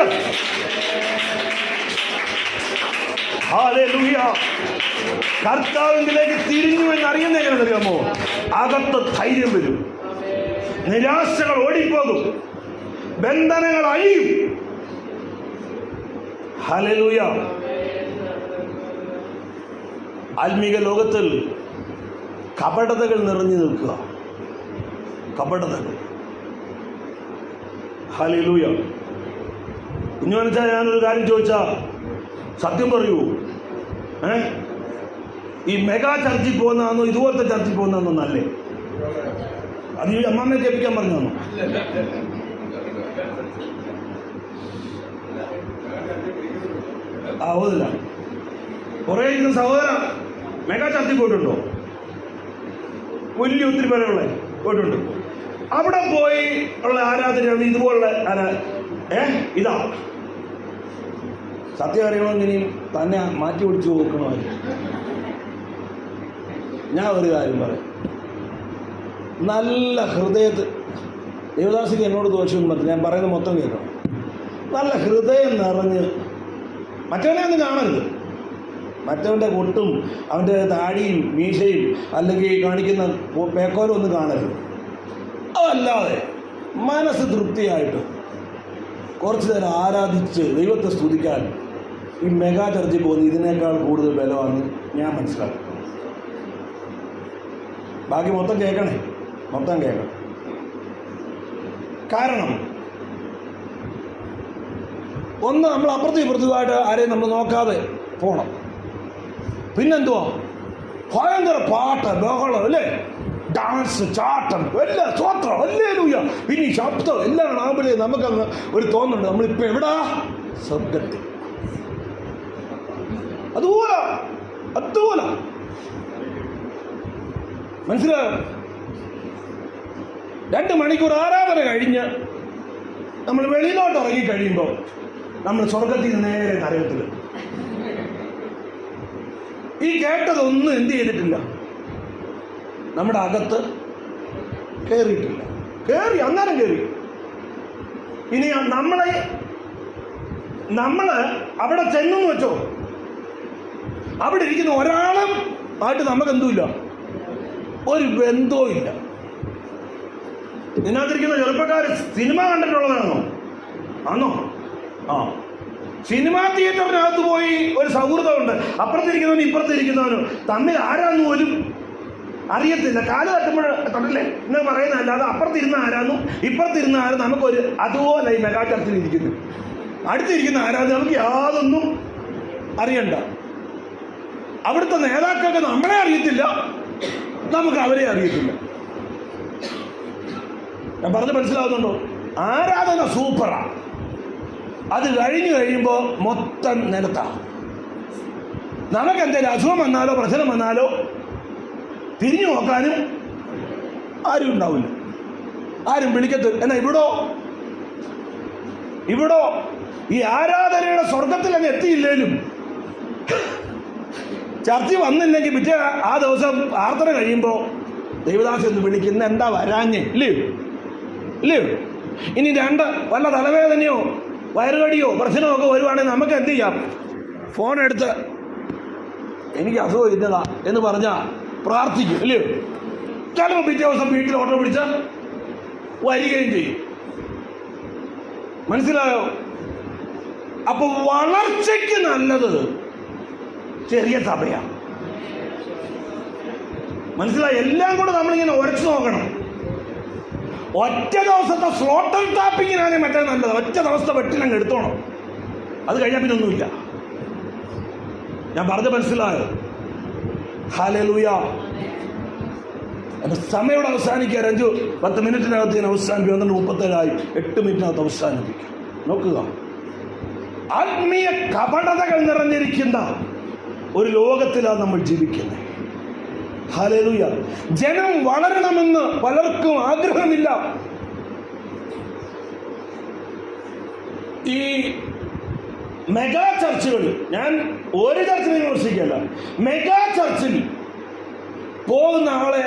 ഹല്ലേലൂയ. കർത്താവിലേക്ക് തിരിഞ്ഞു എന്നറിയുന്ന എങ്ങനെയാണെന്നറിയാമോ? അകത്ത് ധൈര്യം വരും, നിരാശകൾ ഓടിപ്പോകും, ബന്ധനങ്ങൾ അഴിയും. ഹല്ലേലൂയ. ആത്മീക ലോകത്തിൽ കപടതകൾ നിറഞ്ഞു നിൽക്കുക. കപടതകൾ. ഹല്ലേലൂയ. കുഞ്ഞുമനച്ചാ, ഞാനൊരു കാര്യം ചോദിച്ചാ സത്യം പറയൂ, ഈ മെഗാ ചർച്ചിൽ പോകുന്നതാണോ ഇതുപോലത്തെ ചർച്ചിൽ പോകുന്നതാണോ നല്ലേ? അത് ഈ അമ്മാമ്മയെ കേൾപ്പിക്കാൻ പറഞ്ഞാണോ? ആവുന്നില്ല. കുറേ ഇന്ന് സഹോദര മെഗാ ചർച്ചിൽ പോയിട്ടുണ്ടോ? വലിയ ഒത്തിരി പേരുള്ള പോയിട്ടുണ്ട്. അവിടെ പോയി ഉള്ള ആരാധനയാണ് ഇതുപോലുള്ള ഇതാ. സത്യം അറിയണമെങ്കിൽ ഇനിയും തന്നെ മാറ്റി പിടിച്ചു നോക്കണമായിരുന്നു. ഞാൻ ഒരു കാര്യം പറയാം, നല്ല ഹൃദയത്തിൽ ദേവദാസിക്ക് എന്നോട് ദോഷമൊന്നും പറഞ്ഞു, ഞാൻ പറയുന്നത് മൊത്തം കേൾക്കണം. നല്ല ഹൃദയം നിറഞ്ഞ് മറ്റവനെ ഒന്നും കാണരുത്. മറ്റവൻ്റെ കൊട്ടും അവൻ്റെ താടിയും മീശയും അല്ലെങ്കിൽ കാണിക്കുന്ന പേക്കോലും ഒന്നും കാണരുത്. അതല്ലാതെ മനസ്സ് തൃപ്തിയായിട്ട് കുറച്ചു നേരം ആരാധിച്ച് ദൈവത്തെ സ്തുതിക്കാൻ ഈ മെഗാ ചർച്ചിൽ പോകുന്നത് ഇതിനേക്കാൾ കൂടുതൽ ബലമാണെന്ന് ഞാൻ മനസ്സിലാക്കും. ബാക്കി മൊത്തം കേൾക്കണേ, മൊത്തം കേൾക്കണം. കാരണം ഒന്ന്, നമ്മൾ അപ്പുറത്തും ഇപ്പുറത്തുമായിട്ട് ആരെയും നമ്മൾ നോക്കാതെ പോകണം. പിന്നെന്തുവാ, ഭയങ്കര പാട്ട്, ബഹളം, അല്ലേ? ഡാൻസ്, ചാട്ടം, എല്ലാം സ്വത്രം, ഹല്ലേലൂയ. പിന്നെ ഈ ശബ്ദം എല്ലാം കാണുമ്പോഴേ നമുക്കങ്ങ് ഒരു തോന്നുന്നുണ്ട് നമ്മളിപ്പോൾ എവിടാ? സ്വർഗത്തിൽ. അതുപോലെ മനസ്സിലായോ? 2 മണിക്കൂർ ആരാധന കഴിഞ്ഞ് നമ്മൾ വെളിയിലോട്ട് ഇറങ്ങി കഴിയുമ്പോൾ നമ്മൾ സ്വർഗത്തിൽ നിന്ന് നേരെ നരകത്തിൽ. ഈ കേട്ടതൊന്നും എന്ത് ചെയ്തിട്ടില്ല, നമ്മുടെ അകത്ത് കയറിയിട്ടില്ല. അന്നേരം കയറി. ഇനി നമ്മള് അവിടെ ചെന്നെന്ന് വെച്ചോ, അവിടെ ഇരിക്കുന്ന ഒരാളും ആയിട്ട് നമുക്കെന്തുമില്ല, ഒരു ബന്ധവും ഇല്ല. ഇതിനകത്തിരിക്കുന്ന ചെറുപ്പക്കാർ സിനിമ കണ്ടിട്ടുള്ളതാണോ? ആണോ? ആ, സിനിമാ തിയേറ്ററിനകത്ത് പോയി ഒരു സൗഹൃദമുണ്ട്. അപ്പുറത്തിരിക്കുന്നവനും ഇപ്പുറത്തിരിക്കുന്നവനും തമ്മിൽ ആരാന്ന് പോലും അറിയത്തില്ല. കാല് തട്ടുമ്പോൾ തൊട്ടല്ലേ എന്ന് പറയുന്നതല്ല, അത് അപ്പുറത്തിരുന്ന ആരാന്നും ഇപ്പുറത്തിരുന്ന ആരും നമുക്കൊരു അതുപോലെ ഈ മെഗാ ചർച്ചിൽ ഇരിക്കുന്നു. അടുത്തിരിക്കുന്ന ആരാന്ന് നമുക്ക് യാതൊന്നും അറിയണ്ട. അവിടുത്തെ നേതാക്കൾക്ക് നമ്മളെ അറിയത്തില്ല, നമുക്ക് അവരെ അറിയത്തില്ല. ഞാൻ പറഞ്ഞ് മനസ്സിലാവുന്നുണ്ടോ? ആരാധന സൂപ്പറാ. അത് കഴിഞ്ഞു കഴിയുമ്പോൾ മൊത്തം നിലത്താണ്. നമുക്ക് എന്തെങ്കിലും അസുഖം വന്നാലോ പ്രശ്നം വന്നാലോ തിരിഞ്ഞു നോക്കാനും ആരും ഉണ്ടാവില്ല, ആരും വിളിക്കത്തില്ല. എന്നാൽ ഇവിടോ ഈ ആരാധനയുടെ സ്വർഗത്തിൽ അങ്ങ് എത്തിയില്ലേലും ചർച്ച വന്നില്ലെങ്കിൽ പിറ്റേ ആ ദിവസം പ്രാർത്ഥന കഴിയുമ്പോൾ ദൈവദാസൻ ഒന്ന് വിളിക്കുന്ന എന്താ വരാഞ്ഞേ ഇല്ലയോ. ഇനി വല്ല തലവേദനയോ വയറുകടിയോ പ്രശ്നമോ ഒക്കെ വരുവാണെങ്കിൽ നമുക്ക് എന്ത് ചെയ്യാം? ഫോൺ എടുത്ത് എനിക്ക് അസുഖം ഇന്നതാ എന്ന് പറഞ്ഞാൽ പ്രാർത്ഥിക്കും ഇല്ലയോ. ചിലപ്പോൾ പിറ്റേ ദിവസം വീട്ടിൽ ഓട്ടോ പിടിച്ച് വരികയും ചെയ്യും. മനസ്സിലായോ? അപ്പൊ വളർച്ചയ്ക്ക് നല്ലത് ചെറിയ സഭയാണ്. മനസ്സിലായി? എല്ലാം കൂടെ നമ്മളിങ്ങനെ ഉരച്ചു നോക്കണം. ഒറ്റ ദിവസത്തെ സ്ലോട്ടർ ടാപ്പിങ്ങിനാണ് മറ്റേ നല്ലത്. ഒറ്റ ദിവസത്തെ വെട്ടിനങ്ങ് എടുത്തോണം. അത് കഴിഞ്ഞാൽ പിന്നെ ഒന്നുമില്ല. ഞാൻ പറഞ്ഞ മനസ്സിലായോ? ഹല്ലേലൂയ. എൻ്റെ സമയം അവസാനിക്കുക. 5-10 മിനിറ്റിനകത്ത് ഞാൻ അവസാനിപ്പിക്കും. 12:37 8 മിനിറ്റിനകത്ത് അവസാനിപ്പിക്കും. നോക്കുക, ആത്മീയ കപടതകൾ നിറഞ്ഞിരിക്കുന്ന ഒരു ലോകത്തിലാണ് നമ്മൾ ജീവിക്കുന്നത്. ഹല്ലേലൂയ. ജനം വളരണമെന്ന് പലർക്കും ആഗ്രഹമില്ല. ഈ മെഗാ ചർച്ചുകൾ, ഞാൻ ഒരു ചർച്ചിനെ വിമർശിക്കല്ല, മെഗാ ചർച്ചിൽ പോകുന്ന ആളെ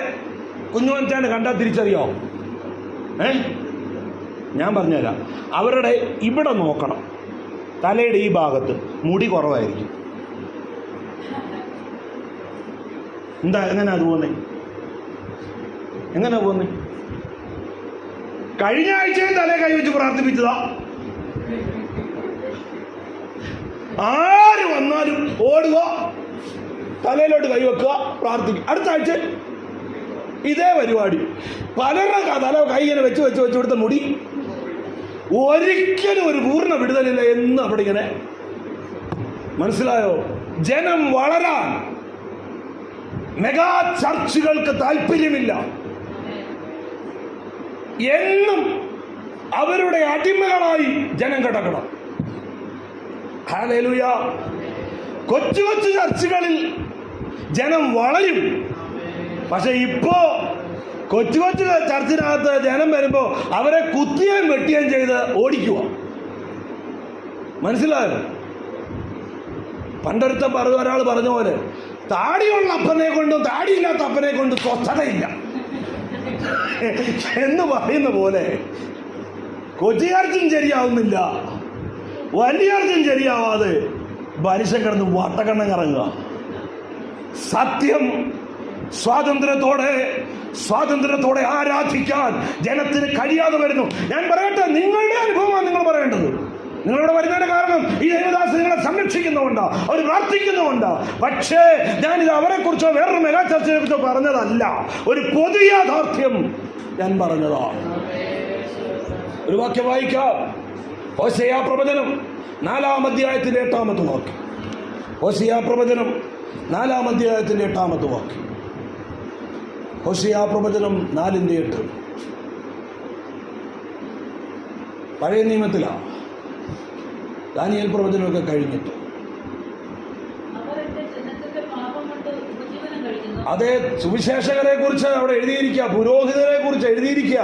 കുഞ്ഞുമച്ചാൻ്റെ കണ്ടാൽ തിരിച്ചറിയാമോ? ഞാൻ പറഞ്ഞുതരാം. അവരുടെ ഇവിടെ നോക്കണം, തലയുടെ ഈ ഭാഗത്ത് മുടി കുറവായിരിക്കും. എങ്ങനെയാ പോകുന്നേ? കഴിഞ്ഞ ആഴ്ചയും തലേ കൈവച്ച് പ്രാർത്ഥിപ്പിച്ചതാ. ആര് വന്നാലും ഓടുക, തലയിലോട്ട് കൈവെക്കുക, പ്രാർത്ഥിക്കുക. അടുത്ത ആഴ്ച ഇതേ പരിപാടി. പലരുടെ തല കൈ ഇങ്ങനെ വെച്ച് കൊടുത്ത മുടി ഒരിക്കലും ഒരു പൂർണ്ണ വിടുതലില്ല എന്ന് അവിടെ ഇങ്ങനെ. മനസ്സിലായോ? ജനം വളരാൻ മെഗാ ചർച്ചുകൾക്ക് താല്പര്യമില്ല. എന്നും അവരുടെ അടിമകളായി ജനം കിടക്കണം. ഹല്ലേലൂയ. കൊച്ചു കൊച്ചു ചർച്ചുകളിൽ ജനം വളരും. പക്ഷെ ഇപ്പോ കൊച്ചു കൊച്ചു ചർച്ചിനകത്ത് ജനം വരുമ്പോ അവരെ കുത്തിയേം വെട്ടിയേം ചെയ്ത് ഓടിക്കുക. മനസ്സിലായോ? ഒരാൾ പറഞ്ഞ പോലെ, താടിയുള്ള അപ്പനെ കൊണ്ടും താടിയില്ലാത്ത അപ്പനെ കൊണ്ടും സ്വസ്ഥതയില്ല എന്ന് പറയുന്ന പോലെ കൊച്ചിയാർച്ചും ശരിയാവുന്നില്ല, വലിയാർച്ചും ശരിയാവാതെ മനുഷ്യൻ കിടന്ന് വട്ടക്കണ്ണം കറങ്ങുക. സത്യം സ്വാതന്ത്ര്യത്തോടെ ആരാധിക്കാൻ ജനത്തിന് കഴിയാതെ വരുന്നു. ഞാൻ പറയട്ടെ, നിങ്ങളുടെ അനുഭവമാണ് നിങ്ങൾ പറയേണ്ടത്. നിങ്ങളിവിടെ വരുന്നതിന്റെ കാരണം ഈ ദേവദാസ് നിങ്ങളെ സംരക്ഷിക്കുന്നുണ്ടോ, അവർ പ്രാർത്ഥിക്കുന്നുണ്ടോ? പക്ഷേ ഞാനിത് അവരെ കുറിച്ചോ വേറൊരു മെഗാ ചർച്ചയെ കുറിച്ചോ പറഞ്ഞതല്ല, ഒരു പൊതു യാഥാർത്ഥ്യം ഞാൻ പറഞ്ഞതാണ്. ഒരു വാക്യം വായിക്കാം. ഹോശേയ പ്രവചനം 4-ാം അധ്യായത്തിന്റെ 8-ാമത്തെ വാക്യം. ഹോശേയ പ്രവചനം 4-ാം അധ്യായത്തിന്റെ 8-ാമത്തെ വാക്യം. ഹോശേയ പ്രവചനം 4:8. പഴയ നിയമത്തിലാണ്. ദാനിയേൽ പ്രവചനമൊക്കെ കഴിഞ്ഞിട്ട്. അതേ, സുവിശേഷകരെ കുറിച്ച് അവിടെ എഴുതിയിരിക്കുക, പുരോഹിതരെ കുറിച്ച് എഴുതിയിരിക്കുക.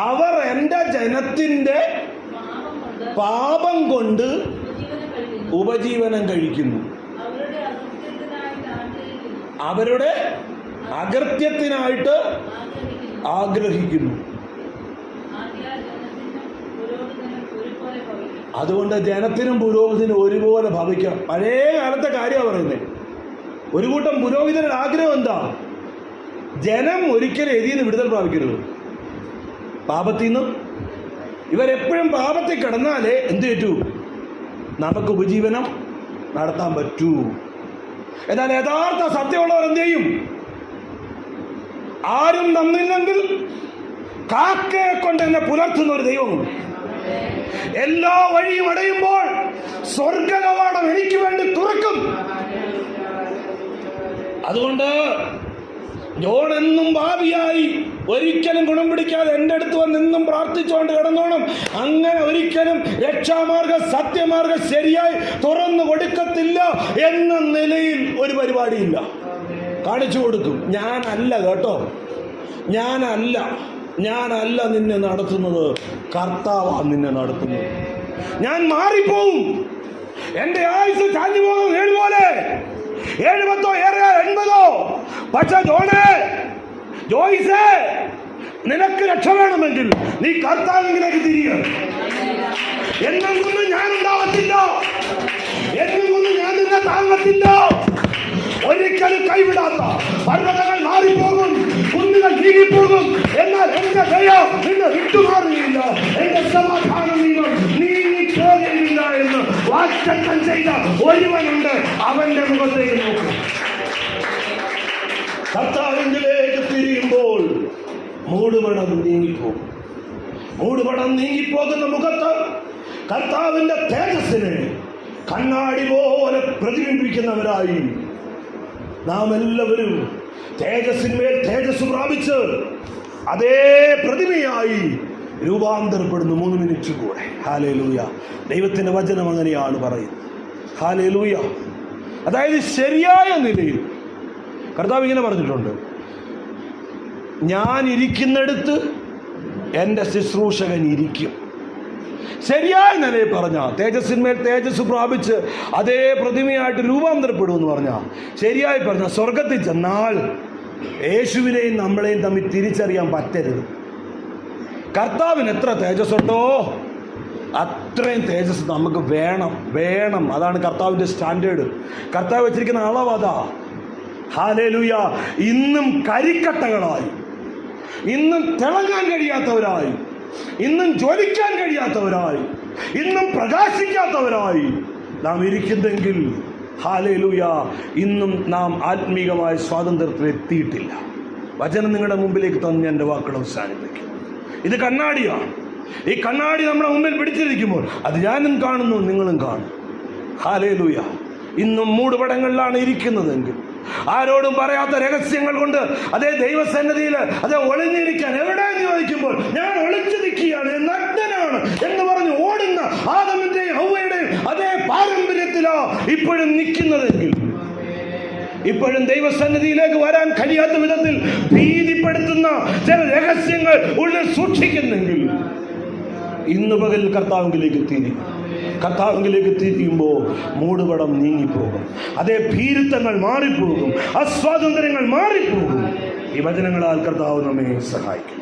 അവർ എൻ്റെ ജനത്തിന്റെ പാപം കൊണ്ട് ഉപജീവനം കഴിക്കുന്നു, അവരുടെ അകൃത്യത്തിനായിട്ട് ആഗ്രഹിക്കുന്നു. അതുകൊണ്ട് ജനത്തിനും പുരോഹിതനും ഒരുപോലെ ഭവിക്കാം. പഴയ കാലത്തെ കാര്യമാണ് പറയുന്നത്. ഒരു കൂട്ടം പുരോഹിതരുടെ ആഗ്രഹം എന്താ? ജനം ഒരിക്കലും എതിയിൽ നിന്ന് വിടുതൽ പ്രാപിക്കരുത്, പാപത്തിൽ നിന്ന്. ഇവരെപ്പോഴും പാപത്തിൽ കിടന്നാലേ എന്ത് പറ്റൂ? നമുക്ക് ഉപജീവനം നടത്താൻ പറ്റൂ. എന്നാൽ യഥാർത്ഥ സത്യമുള്ളവർ എന്ത് ചെയ്യും? ആരും തന്നില്ലെങ്കിൽ കാക്കയെ കൊണ്ട് എന്നെ പുലർത്തുന്ന ഒരു ദൈവമുണ്ട്. എല്ലാ വഴിയും അടയുമ്പോൾ സ്വർഗകവാടം എനിക്ക് വേണ്ടി തുറക്കും. അതുകൊണ്ട് ജോൺ എന്നും ഭാവിയായി ഒരിക്കലും ഗുണം പിടിക്കാതെ എൻ്റെ അടുത്ത് വന്ന് എന്നും പ്രാർത്ഥിച്ചുകൊണ്ട് കിടന്നോണം. അങ്ങനെ ഒരിക്കലും രക്ഷാമാർഗം, സത്യമാർഗം ശരിയായി തുറന്നു കൊടുക്കത്തില്ല എന്ന നിലയിൽ ഒരു പരിപാടിയില്ല. കാണിച്ചു കൊടുക്കും. ഞാനല്ല കേട്ടോ, ഞാനല്ല നിന്നെ നടത്തുന്നത്, കർത്താവാണ് നിന്നെ നടത്തുന്നത്. ഞാൻ മാറിപ്പോവും. എന്റെ ആയുസ് ചാഞ്ഞു പോകും. 7 പോലെ 7 10 ഏറെ പക്ഷെ ജോയിസേ, നിനക്ക് രക്ഷ വേണമെങ്കിൽ നീ കർത്താവിലേക്ക് തിരിയുക. എന്നും കൊണ്ടും ഞാൻ ഉണ്ടാവത്തില്ല, എന്നും കൊണ്ടും ഞാൻ നിന്നെ താങ്ങത്തില്ല. ഒരിക്കലും കൈവിടാത്ത പർവ്വതങ്ങൾ മാറിപ്പോകും, കുന്നുകൾ നീങ്ങിപ്പോകും, എന്നാൽ എന്റെ ദയം നിന്നെ വിട്ടുമാറുകയില്ല, എന്റെ സമാധാനം നീങ്ങിപ്പോകുകയില്ല എന്ന് വാഗ്ദത്തം ചെയ്ത ഒരുവനുണ്ട്. അവന്റെ മുഖത്തേക്ക് നോക്കും. കർത്താവിലേക്ക് തിരിയുമ്പോൾ മൂടുപടം നീങ്ങിപ്പോകും. മൂടുപടം നീങ്ങിപ്പോകുന്ന മുഖത്ത് കർത്താവിന്റെ തേജസ്സിനെ കണ്ണാടി പോലെ പ്രതിബിംബിക്കുന്നവരായി നാം എല്ലാവരും തേജസ്സിന്മേൽ തേജസ് പ്രാപിച്ച് അതേ പ്രതിമയായി രൂപാന്തരപ്പെടുന്നു. 3 മിനിറ്റ് കൂടെ. ഹല്ലേലൂയ. ദൈവത്തിന്റെ വചനം അങ്ങനെയാണ് പറയുന്നത്. ഹല്ലേലൂയ. അതായത് ശരിയായ നിലയിൽ കർത്താവ് ഇങ്ങനെ പറഞ്ഞിട്ടുണ്ട്, ഞാൻ ഇരിക്കുന്നിടത്ത് എൻ്റെ ശുശ്രൂഷകൻ ഇരിക്കും. ശരിയായ നിലയിൽ പറഞ്ഞ തേജസ്സിന്മേൽ തേജസ് പ്രാപിച്ച് അതേ പ്രതിമയായിട്ട് രൂപാന്തരപ്പെടുമെന്ന് പറഞ്ഞ, ശരിയായി പറഞ്ഞ സ്വർഗത്തിൽ ചെന്നാൽ യേശുവിനെയും നമ്മളെയും തമ്മിൽ തിരിച്ചറിയാൻ പറ്റരുത്. കർത്താവിന് എത്ര തേജസ്സുണ്ടോ അത്രയും തേജസ് നമുക്ക് വേണം. അതാണ് കർത്താവിൻ്റെ സ്റ്റാൻഡേർഡ്. കർത്താവ് വെച്ചിരിക്കുന്ന അളവ് അതാ. ഹല്ലേലൂയ. ഇന്നും കരിക്കട്ടകളായി, ഇന്നും തിളങ്ങാൻ കഴിയാത്തവരായി, ഇന്നും ജ്വലിക്കാൻ കഴിയാത്തവരായി, ഇന്നും പ്രകാശിക്കാത്തവരായി നാം ഇരിക്കുന്നെങ്കിൽ ഹല്ലേലൂയ, ഇന്നും നാം ആത്മീകമായ സ്വാതന്ത്ര്യത്തിൽ എത്തിയിട്ടില്ല. വചനം നിങ്ങളുടെ മുമ്പിലേക്ക് തന്ന് എൻ്റെ വാക്കുകൾ അവസാനിപ്പിക്കും. ഇത് കണ്ണാടിയാണ്. ഈ കണ്ണാടി നമ്മുടെ മുമ്പിൽ പിടിച്ചിരിക്കുമ്പോൾ അത് ഞാനും കാണുന്നു, നിങ്ങളും കാണും. ഹല്ലേലൂയ. ഇന്നും മൂടുപടങ്ങളിലാണ് ഇരിക്കുന്നതെങ്കിൽ, ആരോടും പറയാത്ത രഹസ്യങ്ങൾ കൊണ്ട് അതേ ദൈവസന്നിധിയിൽ അതേ ഒളിഞ്ഞിരിക്കാൻ എവിടെയെന്ന് ചോദിക്കുമ്പോൾ ഞാൻ ഒളിച്ചു നിൽക്കുകയാണ്, നഗ്നനാണ് എന്ന് പറഞ്ഞ് ഓടുന്ന ആദമിന്റെയും ഹവ്വയുടെയും അതേ പാരമ്പര്യത്തിലോ ഇപ്പോഴും നിൽക്കുന്നതെങ്കിൽ, ഇപ്പോഴും ദൈവസന്നിധിയിലേക്ക് വരാൻ കഴിയാത്ത വിധത്തിൽ ഭീതിപ്പെടുത്തുന്ന ചില രഹസ്യങ്ങൾ ഉള്ളിൽ സൂക്ഷിക്കുന്നെങ്കിൽ, ഇന്ന് പകൽ കർത്താവിലേക്ക് തിരിയുമ്പോൾ മൂടുപടം നീങ്ങിപ്പോകും. അതേ ഭീരുത്വങ്ങൾ മാറിപ്പോകും, അസ്വാതന്ത്ര്യങ്ങൾ മാറിപ്പോകും. ഈ വചനങ്ങളാൽ കർത്താവ് നമ്മെ സഹായിക്കും.